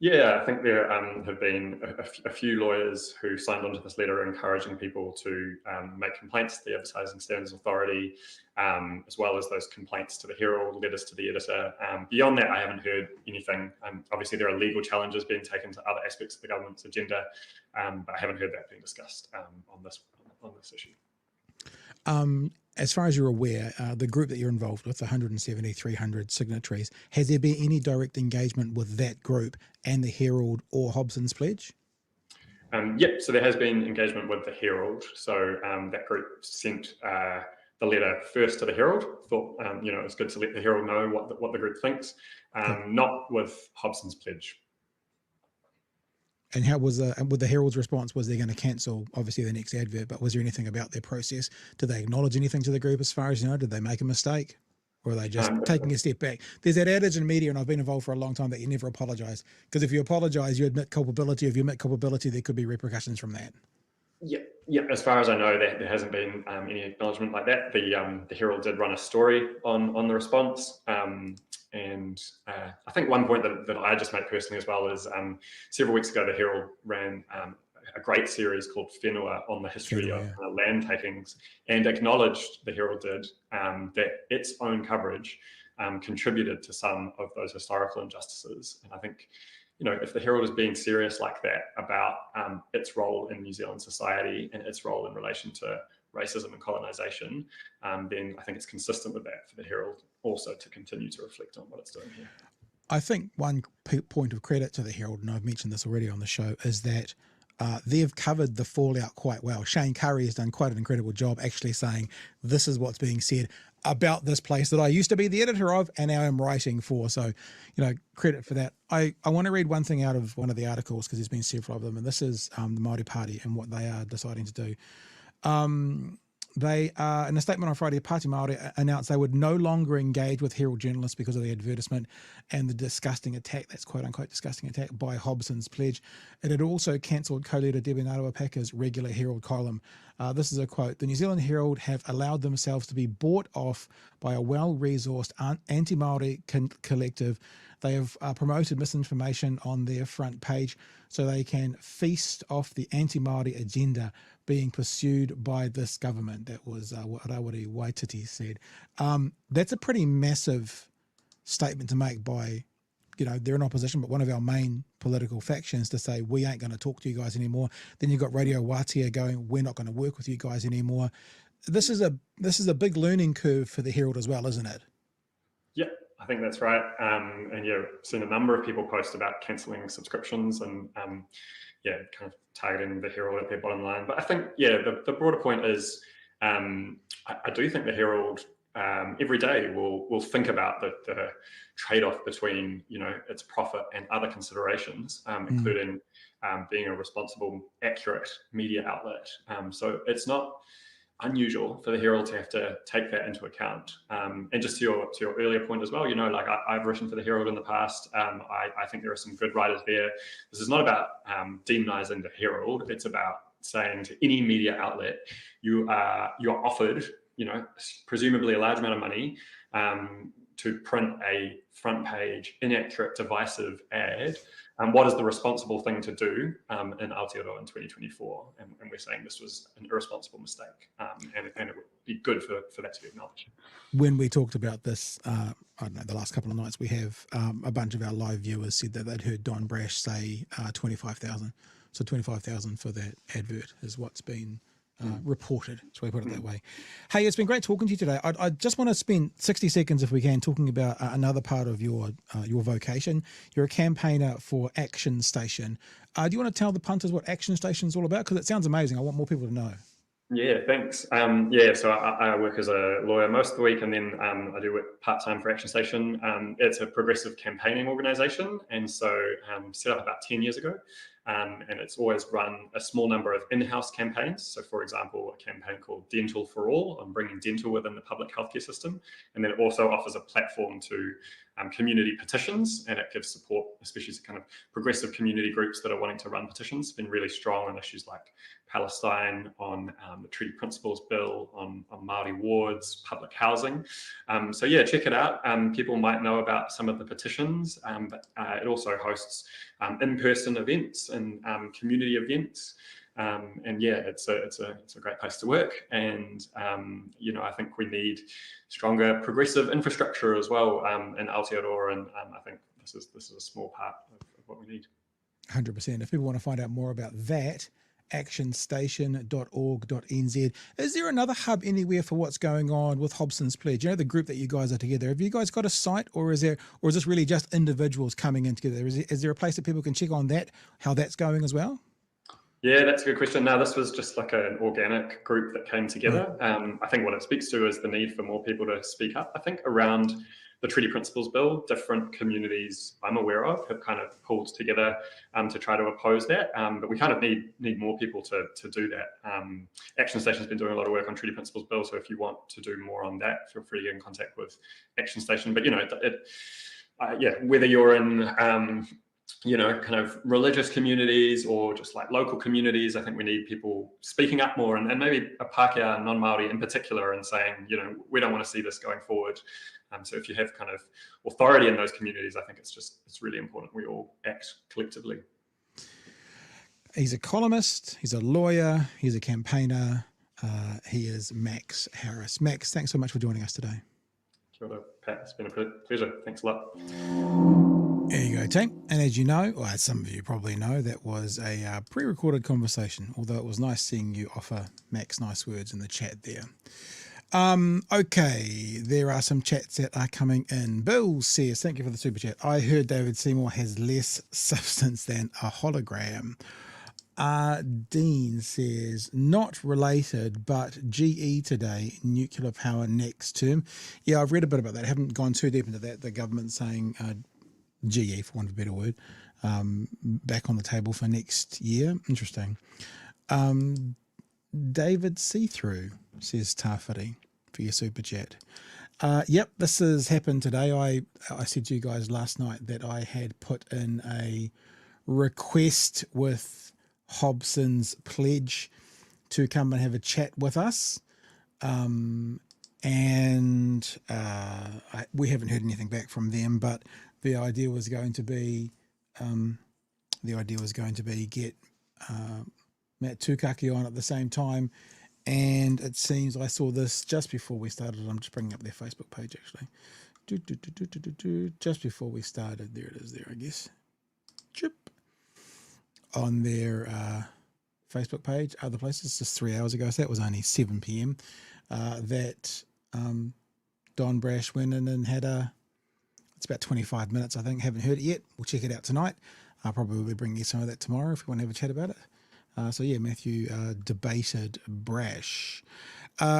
Yeah, I think there have been a few lawyers who signed onto this letter encouraging people to make complaints to the Advertising Standards Authority, as well as those complaints to the Herald, letters to the editor. Beyond that, I haven't heard anything. Obviously, there are legal challenges being taken to other aspects of the government's agenda, but I haven't heard that being discussed on this issue. As far as you're aware, the group that you're involved with, 170, 300 signatories, has there been any direct engagement with that group and the Herald or Hobson's pledge? Yep, so there has been engagement with the Herald. So that group sent the letter first to the Herald. Thought it's good to let the Herald know what the group thinks, not with Hobson's pledge. And how was with the Herald's response? Was they going to cancel, obviously, the next advert, but was there anything about their process? Did they acknowledge anything to the group as far as, did they make a mistake? Or are they just taking a step back? There's that adage in media, and I've been involved for a long time, that you never apologise. Because if you apologise, you admit culpability. If you admit culpability, there could be repercussions from that. Yeah. As far as I know, there hasn't been any acknowledgement like that. The Herald did run a story on the response. And I think one point that I just made personally as well is several weeks ago, the Herald ran a great series called Whenua on the history of land takings, and acknowledged, the Herald did, that its own coverage contributed to some of those historical injustices. And I think, if the Herald is being serious like that about its role in New Zealand society and its role in relation to racism and colonisation, then I think it's consistent with that for the Herald also to continue to reflect on what it's doing here. I think one point of credit to the Herald, and I've mentioned this already on the show, is that they've covered the fallout quite well. Shane Curry has done quite an incredible job actually saying, this is what's being said about this place that I used to be the editor of and now I'm writing for. So, credit for that. I want to read one thing out of one of the articles, because there's been several of them, and this is the Māori Party and what they are deciding to do. They, in a statement on Friday, Pāti Māori announced they would no longer engage with Herald journalists because of the advertisement and the disgusting attack, that's quote-unquote disgusting attack, by Hobson's pledge. It had also cancelled co-leader Debbie Ngaruapaka's regular Herald column. This is a quote: "The New Zealand Herald have allowed themselves to be bought off by a well-resourced anti-Māori collective. They have promoted misinformation on their front page so they can feast off the anti-Māori agenda being pursued by this government." That was what Rawiri Waititi said. That's a pretty massive statement to make by, they're in opposition, but one of our main political factions, to say, we ain't going to talk to you guys anymore. Then you've got Radio Wātea going, we're not going to work with you guys anymore. This is a big learning curve for the Herald as well, isn't it? Yeah, I think that's right. And yeah, I've seen a number of people post about cancelling subscriptions and yeah, kind of targeting the Herald at their bottom line. But I think, yeah, the broader point is I do think the Herald every day will think about the trade-off between, you know, its profit and other considerations, including being a responsible, accurate media outlet. So it's not unusual for the Herald to have to take that into account. And just to your earlier point as well, you know, like I've written for the Herald in the past. I think there are some good writers there. This is not about demonizing the Herald. It's about saying to any media outlet, you're offered, you know, presumably a large amount of money to print a front page, inaccurate, divisive ad. What is the responsible thing to do in Aotearoa in 2024? And we're saying this was an irresponsible mistake, and it would be good for that to be acknowledged. When we talked about this, I don't know, the last couple of nights, we have a bunch of our live viewers said that they'd heard Don Brash say 25,000. So 25,000 for that advert is what's been reported, shall we put it that way. Hey, it's been great talking to you today. I just want to spend 60 seconds, if we can, talking about another part of your vocation. You're a campaigner for Action Station. Do you want to tell the punters what Action Station is all about? Because it sounds amazing. I want more people to know. Yeah, thanks. Yeah, so I work as a lawyer most of the week, and then I do work part-time for Action Station. It's a progressive campaigning organisation, and so set up about 10 years ago. And it's always run a small number of in-house campaigns. So, for example, a campaign called Dental for All on bringing dental within the public healthcare system. And then it also offers a platform to community petitions, and it gives support, especially to kind of progressive community groups that are wanting to run petitions. It's been really strong on issues like Palestine, on the Treaty Principles Bill, on Māori wards, public housing. So yeah, check it out. People might know about some of the petitions, but it also hosts in-person events and community events. And yeah, it's a great place to work. And you know, I think we need stronger progressive infrastructure as well in Aotearoa, and I think this is a small part of what we need. 100%. If people want to find out more about that, actionstation.org.nz. Is there another hub anywhere for what's going on with Hobson's Pledge? You know, the group that you guys are together. Have you guys got a site, or is this really just individuals coming in together? Is there a place that people can check on that, how that's going as well? Yeah, that's a good question. Now, this was just like an organic group that came together. I think what it speaks to is the need for more people to speak up. I think around the Treaty Principles Bill, different communities I'm aware of have kind of pulled together to try to oppose that. But we kind of need more people to do that. Action Station's been doing a lot of work on Treaty Principles Bill, so if you want to do more on that, feel free to get in contact with Action Station. But, you know, yeah, whether you're in you know, kind of religious communities or just like local communities, I think we need people speaking up more, and maybe a Pākehā non-Māori in particular, and saying, you know, we don't want to see this going forward. So if you have kind of authority in those communities, I think it's really important we all act collectively. He's a columnist, he's a lawyer, he's a campaigner. He is Max Harris. Max, thanks so much for joining us today. Kia ora, Pat. It's been a pleasure. Thanks a lot. There you go, team. And as you know, or as some of you probably know, that was a pre-recorded conversation, although it was nice seeing you offer Max nice words in the chat there. Okay, there are some chats that are coming in. Bill says, thank you for the super chat. I heard David Seymour has less substance than a hologram. Dean says, not related, but GE today, nuclear power next term. Yeah, I've read a bit about that. I haven't gone too deep into that. The government saying GE, for want of a better word, back on the table for next year. Interesting. David See-Through says Tawhiri for your super chat. Yep, this has happened today. I said to you guys last night that I had put in a request with Hobson's Pledge to come and have a chat with us. We haven't heard anything back from them, but the idea was going to be get Matt Tukaki on at the same time, and it seems I saw this just before we started. I'm just bringing up their Facebook page actually. Just before we started, there it is. There, I guess. Chip on their Facebook page. Other places, just 3 hours ago. So that was only 7 p.m. That Don Brash went in and had a It's about 25 minutes, I think. Haven't heard it yet. We'll check it out tonight. I'll probably be bringing you some of that tomorrow if you want to have a chat about it. So yeah, Matthew debated Brash.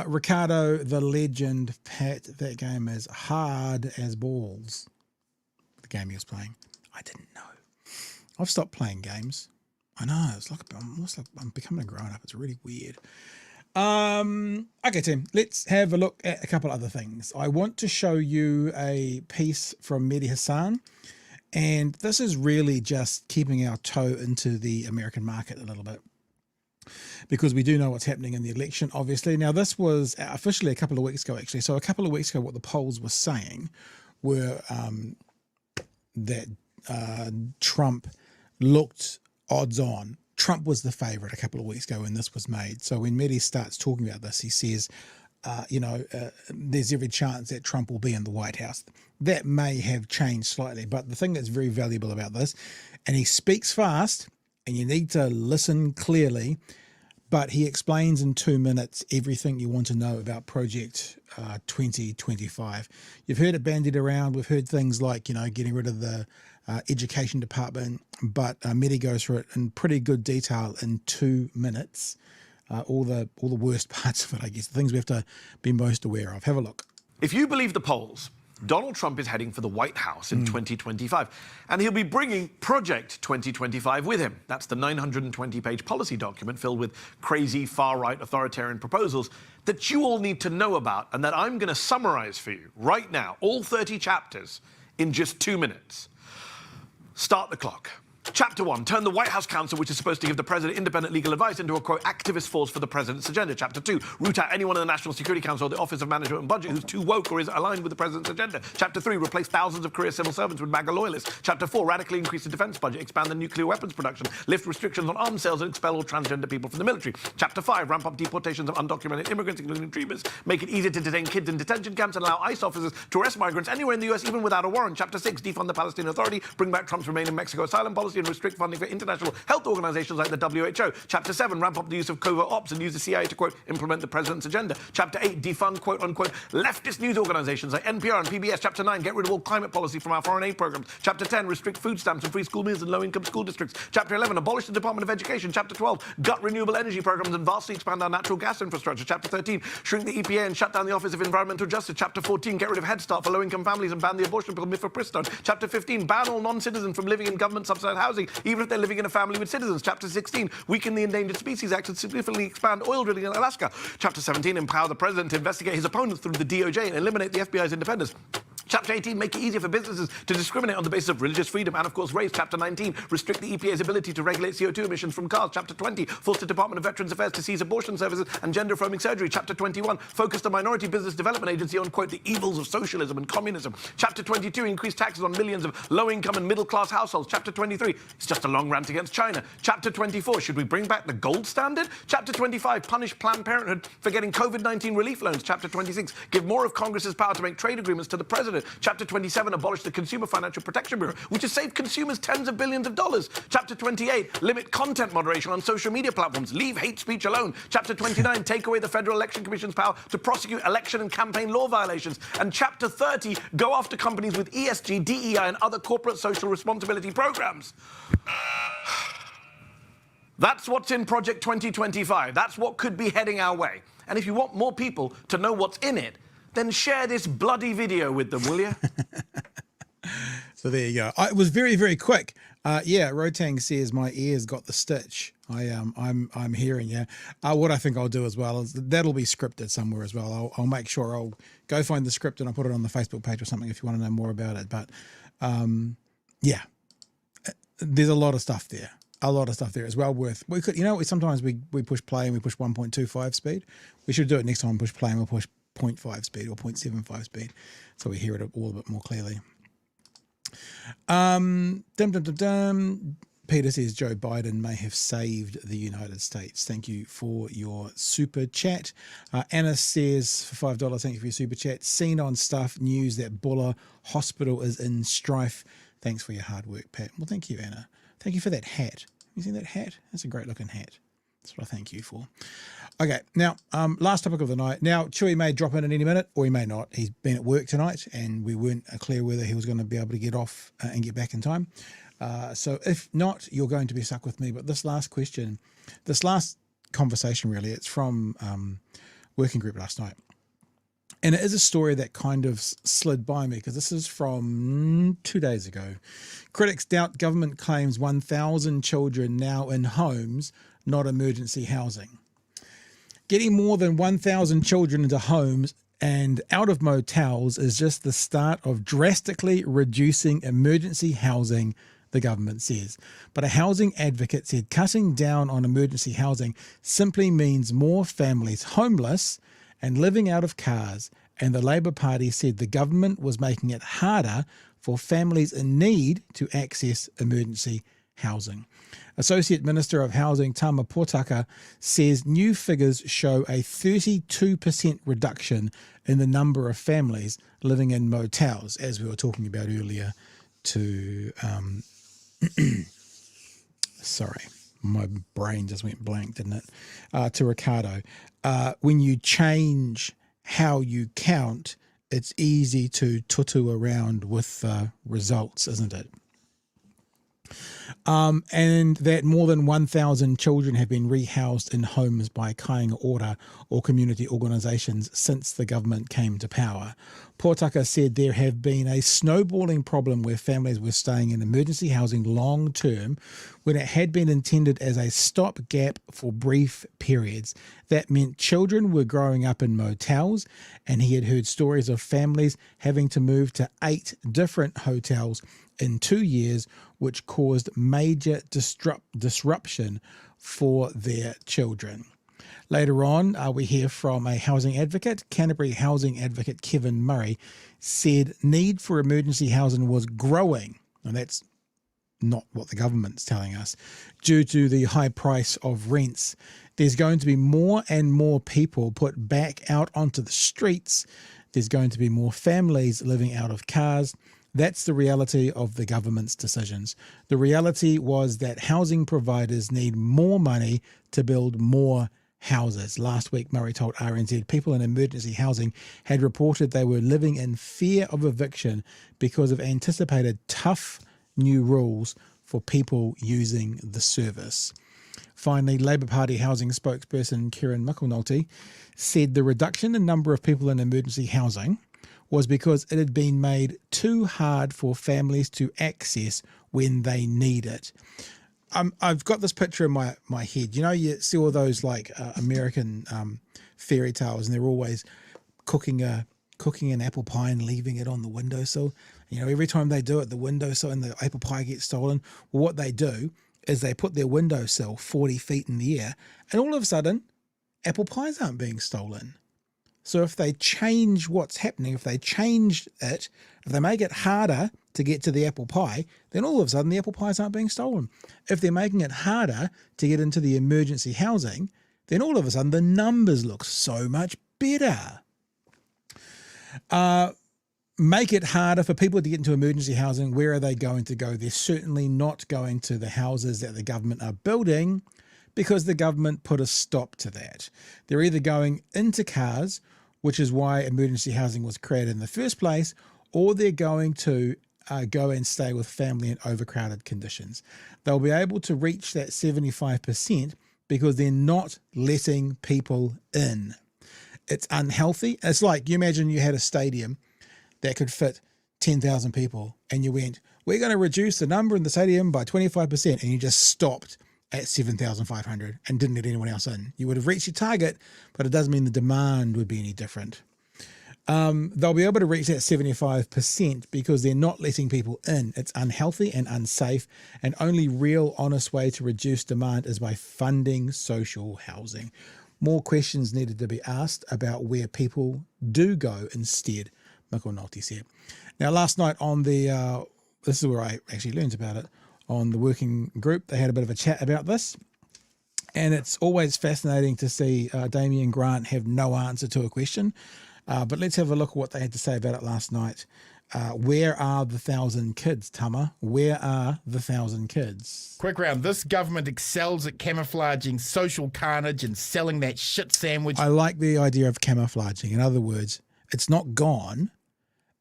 Ricardo, the legend, Pat, that game is hard as balls. The game he was playing. I didn't know. I've stopped playing games. I know, it's like almost like I'm becoming a grown-up. It's really weird. Okay, Tim, let's have a look at a couple other things. I want to show you a piece from Mehdi Hassan, and this is really just keeping our toe into the American market a little bit, because we do know what's happening in the election, obviously. Now, this was officially a couple of weeks ago, actually. So a couple of weeks ago, what the polls were saying were that Trump looked odds on. Trump was the favorite a couple of weeks ago when this was made. So when Mehdi starts talking about this, he says, there's every chance that Trump will be in the White House. That may have changed slightly, but the thing that's very valuable about this, and he speaks fast, and you need to listen clearly, but he explains in 2 minutes everything you want to know about Project 2025. You've heard it bandied around. We've heard things like, getting rid of the education department, but Mehdi goes through it in pretty good detail in 2 minutes. All the worst parts of it, I guess, the things we have to be most aware of. Have a look. If you believe the polls, Donald Trump is heading for the White House in 2025, and he'll be bringing Project 2025 with him. That's the 920-page policy document filled with crazy far-right authoritarian proposals that you all need to know about, and that I'm going to summarize for you right now, all 30 chapters, in just 2 minutes. Start the clock. Chapter 1, turn the White House Council, which is supposed to give the president independent legal advice, into a, quote, activist force for the president's agenda. Chapter 2, root out anyone in the National Security Council or the Office of Management and Budget who's too woke or is aligned with the president's agenda. Chapter 3, replace thousands of career civil servants with MAGA loyalists. Chapter 4, radically increase the defense budget, expand the nuclear weapons production, lift restrictions on arms sales, and expel all transgender people from the military. Chapter 5, ramp up deportations of undocumented immigrants, including dreamers, make it easier to detain kids in detention camps, and allow ICE officers to arrest migrants anywhere in the US, even without a warrant. Chapter 6, defund the Palestinian Authority, bring back Trump's Remain in Mexico asylum policy, and restrict funding for international health organizations like the WHO. Chapter 7, ramp up the use of covert ops and use the CIA to, quote, implement the president's agenda. Chapter 8, defund, quote, unquote, leftist news organizations like NPR and PBS. Chapter 9, get rid of all climate policy from our foreign aid programs. Chapter 10, restrict food stamps and free school meals in low-income school districts. Chapter 11, abolish the Department of Education. Chapter 12, gut renewable energy programs and vastly expand our natural gas infrastructure. Chapter 13, shrink the EPA and shut down the Office of Environmental Justice. Chapter 14, get rid of Head Start for low-income families and ban the abortion pill mifepristone. Chapter 15, ban all non-citizens from living in government-subsidized housing, even if they're living in a family with citizens. Chapter 16, weaken the Endangered Species Act and significantly expand oil drilling in Alaska. Chapter 17, empower the president to investigate his opponents through the DOJ and eliminate the FBI's independence. Chapter 18, make it easier for businesses to discriminate on the basis of religious freedom and, of course, race. Chapter 19, restrict the EPA's ability to regulate CO2 emissions from cars. Chapter 20, force the Department of Veterans Affairs to seize abortion services and gender-affirming surgery. Chapter 21, focus the Minority Business Development Agency on, quote, the evils of socialism and communism. Chapter 22, increase taxes on millions of low-income and middle-class households. Chapter 23, it's just a long rant against China. Chapter 24, should we bring back the gold standard? Chapter 25, punish Planned Parenthood for getting COVID-19 relief loans. Chapter 26, give more of Congress's power to make trade agreements to the president. Chapter 27, abolish the Consumer Financial Protection Bureau, which has saved consumers tens of billions of dollars. Chapter 28, limit content moderation on social media platforms. Leave hate speech alone. Chapter 29, take away the Federal Election Commission's power to prosecute election and campaign law violations. And Chapter 30, go after companies with ESG, DEI, and other corporate social responsibility programs. That's what's in Project 2025. That's what could be heading our way. And if you want more people to know what's in it, then share this bloody video with them, will you? So there you go. It was very, very quick. Rotang says my ears got the stitch. I'm hearing you. What I think I'll do as well is that'll be scripted somewhere as well. I'll make sure I'll go find the script and I'll put it on the Facebook page or something if you want to know more about it. But there's a lot of stuff there. A lot of stuff there as well. We could, sometimes we push play and we push 1.25 speed. We should do it next time. Push play and we'll push 0.5 speed or 0.75 speed, so we hear it all a bit more clearly. Peter says Joe Biden may have saved the United States. Thank you for your super chat. Anna says for $5, thank you for your super chat. Seen on stuff news that Buller Hospital is in strife. Thanks for your hard work, Pat. Well, thank you, Anna. Thank you for that hat. You seen that hat? That's a great looking hat. That's what I thank you for. Okay, now, last topic of the night. Now, Chewy may drop in at any minute, or he may not. He's been at work tonight, and we weren't clear whether he was going to be able to get off and get back in time. So if not, you're going to be stuck with me. But this last conversation, really, it's from working group last night. And it is a story that kind of slid by me because this is from 2 days ago. Critics doubt government claims 1,000 children now in homes, not emergency housing. Getting more than 1,000 children into homes and out of motels is just the start of drastically reducing emergency housing, the government says. But a housing advocate said cutting down on emergency housing simply means more families homeless and living out of cars, and the Labour Party said the government was making it harder for families in need to access emergency housing. Associate Minister of Housing Tama Potaka says new figures show a 32% reduction in the number of families living in motels, as we were talking about earlier to sorry, my brain just went blank, didn't it? To Ricardo. When you change how you count, it's easy to tutu around with results, isn't it? And that more than 1,000 children have been rehoused in homes by Kāinga Ora or community organisations since the government came to power. Potaka said there have been a snowballing problem where families were staying in emergency housing long term when it had been intended as a stopgap for brief periods. That meant children were growing up in motels, and he had heard stories of families having to move to 8 different hotels in 2 years, which caused major disruption for their children. Later on, we hear from a housing advocate. Canterbury housing advocate Kevin Murray said need for emergency housing was growing, and that's not what the government's telling us, due to the high price of rents. There's going to be more and more people put back out onto the streets. There's going to be more families living out of cars. That's the reality of the government's decisions. The reality was that housing providers need more money to build more houses. Last week, Murray told RNZ people in emergency housing had reported they were living in fear of eviction because of anticipated tough new rules for people using the service. Finally, Labour Party housing spokesperson Kieran McAnulty said the reduction in number of people in emergency housing was because it had been made too hard for families to access when they need it. I've got this picture in my head. You know, you see all those like American fairy tales, and they're always cooking an apple pie and leaving it on the windowsill. You know, every time they do it, the windowsill and the apple pie gets stolen. Well, what they do is they put their windowsill 40 feet in the air, and all of a sudden, apple pies aren't being stolen. So if they change what's happening, if they change it, if they make it harder to get to the apple pie, then all of a sudden the apple pies aren't being stolen. If they're making it harder to get into the emergency housing, then all of a sudden the numbers look so much better. Make it harder for people to get into emergency housing. Where are they going to go? They're certainly not going to the houses that the government are building, because the government put a stop to that. They're either going into cars, which is why emergency housing was created in the first place, or they're going to go and stay with family in overcrowded conditions. They'll be able to reach that 75% because they're not letting people in. It's unhealthy. It's like, you imagine you had a stadium that could fit 10,000 people and you went, we're going to reduce the number in the stadium by 25%, and you just stopped at 7,500 and didn't let anyone else in. You would have reached your target, but it doesn't mean the demand would be any different. They'll be able to reach that 75% because they're not letting people in. It's unhealthy and unsafe, and only real honest way to reduce demand is by funding social housing. More questions needed to be asked about where people do go instead, McAnulty said. Now, last night on the, this is where I actually learned about it, on the working group, they had a bit of a chat about this. And it's always fascinating to see Damien Grant have no answer to a question. But let's have a look at what they had to say about it last night. Where are the 1,000 kids, Tama? Where are the 1,000 kids? Quick round. This government excels at camouflaging social carnage and selling that shit sandwich. I like the idea of camouflaging. In other words, it's not gone.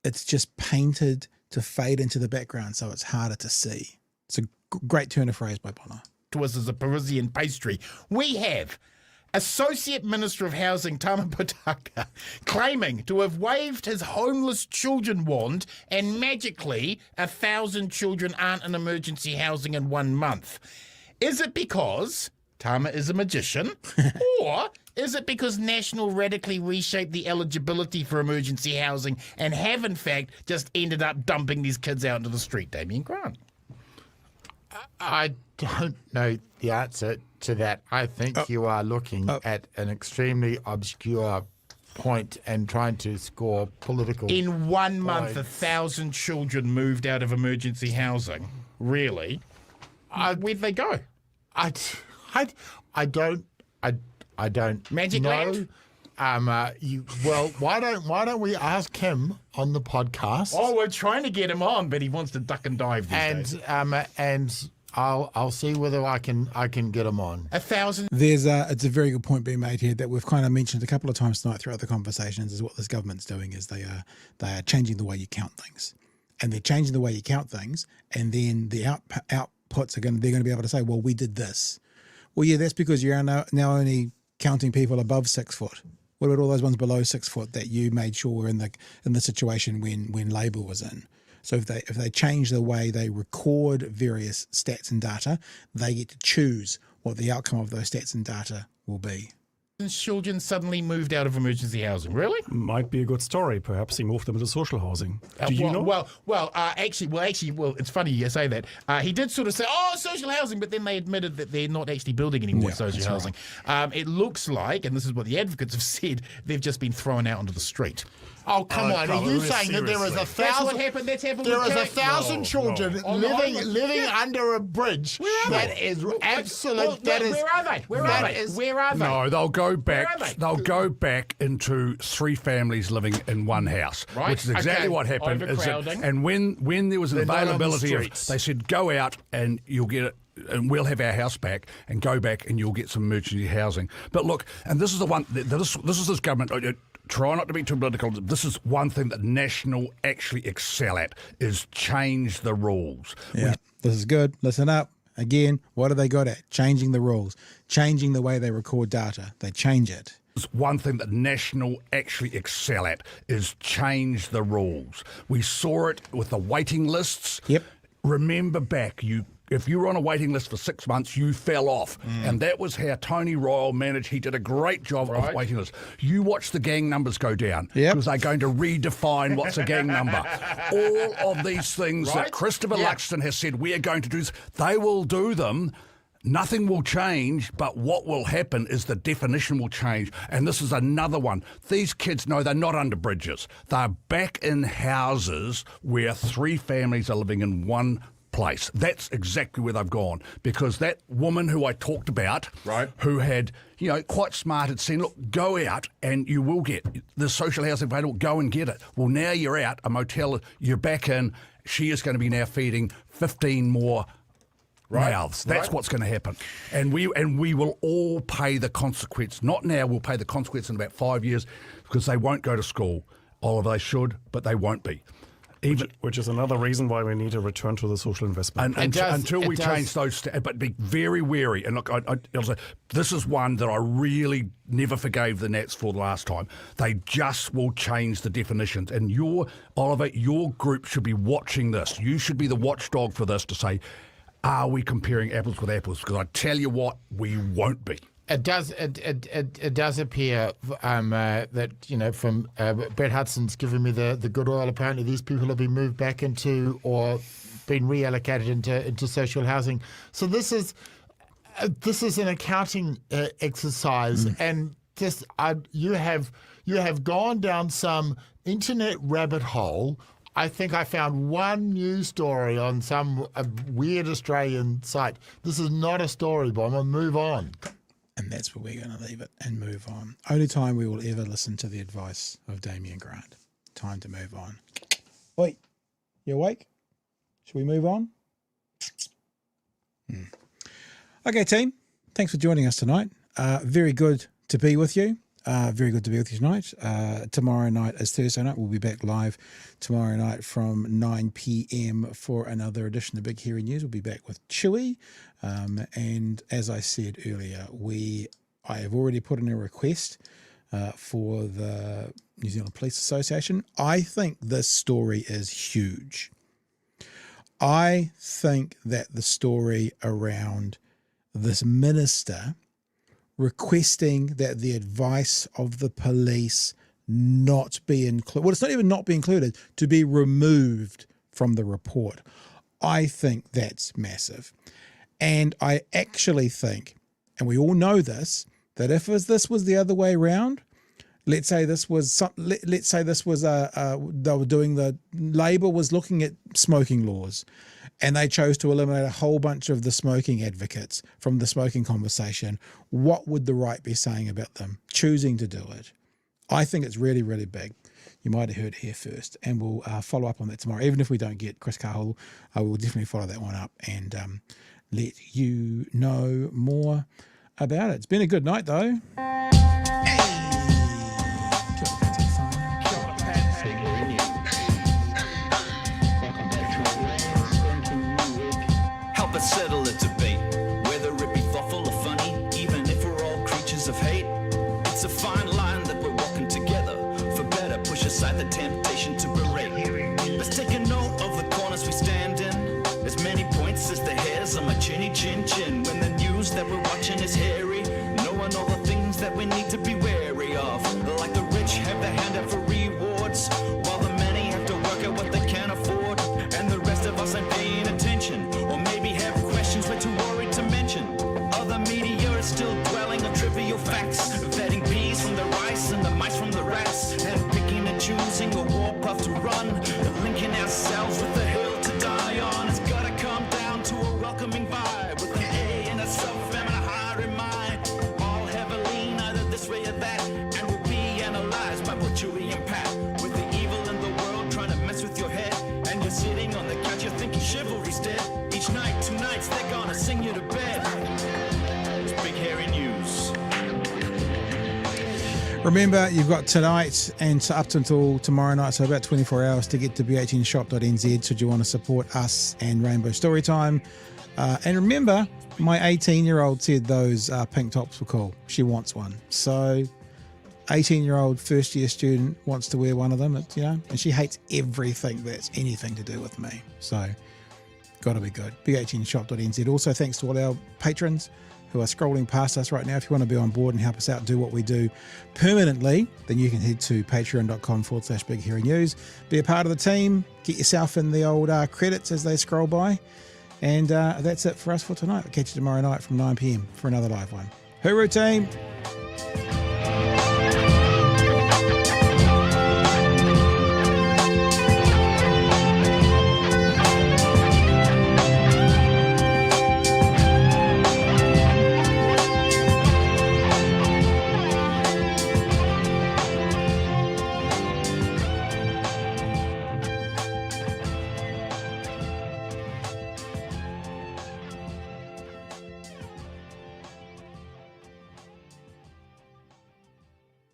It's just painted to fade into the background so it's harder to see. It's a great turn of phrase by Bonner. To us as a Parisian pastry. We have Associate Minister of Housing Tama Potaka claiming to have waved his homeless children wand and magically 1,000 children aren't in emergency housing in 1 month. Is it because Tama is a magician, or is it because National radically reshaped the eligibility for emergency housing and have in fact just ended up dumping these kids out into the street? Damien Grant. I don't know the answer to that. I think you are looking at an extremely obscure point and trying to score political. In 1 month, points. 1,000 children moved out of emergency housing. Really? Where'd they go? I don't Magic know. Land? Why don't we ask him on the podcast? Oh, we're trying to get him on, but he wants to duck and dive these days. And I'll see whether I can get him on. 1,000. It's a very good point being made here that we've kind of mentioned a couple of times tonight throughout the conversations. Is what this government's doing is they are changing the way you count things, and they're changing the way you count things, and then the outputs they're going to be able to say, well, we did this. Well, yeah, that's because you're now only counting people above 6 foot. What about all those ones below 6 foot that you made sure were in the situation when Labour was in? So if they change the way they record various stats and data, they get to choose what the outcome of those stats and data will be. Children suddenly moved out of emergency housing. Really? Might be a good story. Perhaps he moved them into social housing. Do you know? Actually, it's funny you say that. He did sort of say, social housing, but then they admitted that they're not actually building any more social housing. Right. It looks like, and this is what the advocates have said, they've just been thrown out onto the street. Oh, come on. Are you saying that there is 1,000... That's what happened. There is 1,000 children living under a bridge. That is absolute... Where are they? Where are they? No, they'll go back. They'll go back into 3 families living in one house, right? Which is exactly what happened. And when there was an availability of, they said, go out and you'll get it. And we'll have our house back, and go back and you'll get some emergency housing. But look, and this is the one, this is this government, try not to be too political. This is one thing that National actually excel at, is change the rules. Yeah, this is good. Listen up. Again, what are they good at? Changing the rules. Changing the way they record data. They change it. One thing that National actually excel at is change the rules. We saw it with the waiting lists. Yep. Remember back, if you were on a waiting list for 6 months, you fell off. And that was how Tony Royal managed. He did a great job of waiting lists. You watch the gang numbers go down, because they're going to redefine what's a gang number. All of these things that Christopher Luxton has said we are going to do, they will do them. Nothing will change, but what will happen is the definition will change. And this is another one. These kids know they're not under bridges. They're back in houses where 3 families are living in one place. That's exactly where they've gone, because that woman who I talked about, who had, quite smart, had said, look, go out and you will get the social housing available, go and get it. Well, now you're out, a motel, you're back in, she is going to be now feeding 15 more mouths. That's what's going to happen. And we will all pay the consequence. Not now, we'll pay the consequence in about 5 years, because they won't go to school. Oliver, they should, but they won't be. Which is another reason why we need to return to the social investment. Until we change those, but be very wary. And look, this is one that I really never forgave the Nats for the last time. They just will change the definitions. And Oliver, your group should be watching this. You should be the watchdog for this to say, are we comparing apples with apples? Because I tell you what, we won't be. It does appear that, from Brett Hudson's giving me the good oil. Apparently, these people have been moved back into or been reallocated into social housing. So this is an accounting exercise, and just you have gone down some internet rabbit hole. I think I found one news story on some weird Australian site. This is not a story, Bomber. Move on. And that's where we're going to leave it and move on. Only time we will ever listen to the advice of Damien Grant. Time to move on. Oi, you awake? Should we move on? Okay, team. Thanks for joining us tonight. Very good to be with you. Very good to be with you tonight. Tomorrow night is Thursday night. We'll be back live tomorrow night from 9 p.m. for another edition of Big Hairy News. We'll be back with Chewy. And as I said earlier, I have already put in a request for the New Zealand Police Association. I think this story is huge. I think that the story around this minister requesting that the advice of the police not be included, well, it's not even not be included, to be removed from the report. I think that's massive. And I actually think, and we all know this, that if this was the other way around, let's say this was they were doing Labor was looking at smoking laws, and they chose to eliminate a whole bunch of the smoking advocates from the smoking conversation, what would the right be saying about them choosing to do it? I think it's really, really big. You might have heard it here first, and we'll follow up on that tomorrow. Even if we don't get Chris Cahill, I will definitely follow that one up and let you know more about it. It's been a good night, though. Help us settle a debate, whether it be thoughtful or funny, even if we're all creatures of hate. It's a fine line that we're walking together. For better, push aside the temptation to berate. Let's take a note of the corners we stand in. As many points as the hairs on my chinny chin chin. When the news that we're watching is hairy, knowing all the things that we need to be wary of. Like the rich have their hand out for rewards, while the many have to work out what they can afford. And the rest of us ain't paying attention, or maybe have questions we're too worried to mention. Other media is still dwelling on trivial facts, vetting bees from the rice and the mice from the rats, and picking and choosing a warpath to run, linking ourselves with the hill to die on. It's gotta come down to a welcoming vibe, with an A and a sub and a higher in mind. All have a lean either this way or that, and will be analyzed by both Chewy and Pat. With the evil in the world trying to mess with your head, and you're sitting on the couch, you're thinking chivalry's dead. Each night, 2 nights, they're gonna sing you to bed. It's Big Hairy News. Remember, you've got tonight and up until tomorrow night, so about 24 hours to get to bhnshop.nz should you want to support us and Rainbow Storytime. And remember, my 18-year-old said those pink tops were cool. She wants one. So 18-year-old first-year student wants to wear one of them, and she hates everything that's anything to do with me. So got to be good. bhnshop.nz. Also, thanks to all our patrons who are scrolling past us right now. If you want to be on board and help us out, do what we do permanently, then you can head to patreon.com/Big Hairy News. Be a part of the team. Get yourself in the old credits as they scroll by. And that's it for us for tonight. I'll catch you tomorrow night from 9 p.m. for another live one. Hooroo, team!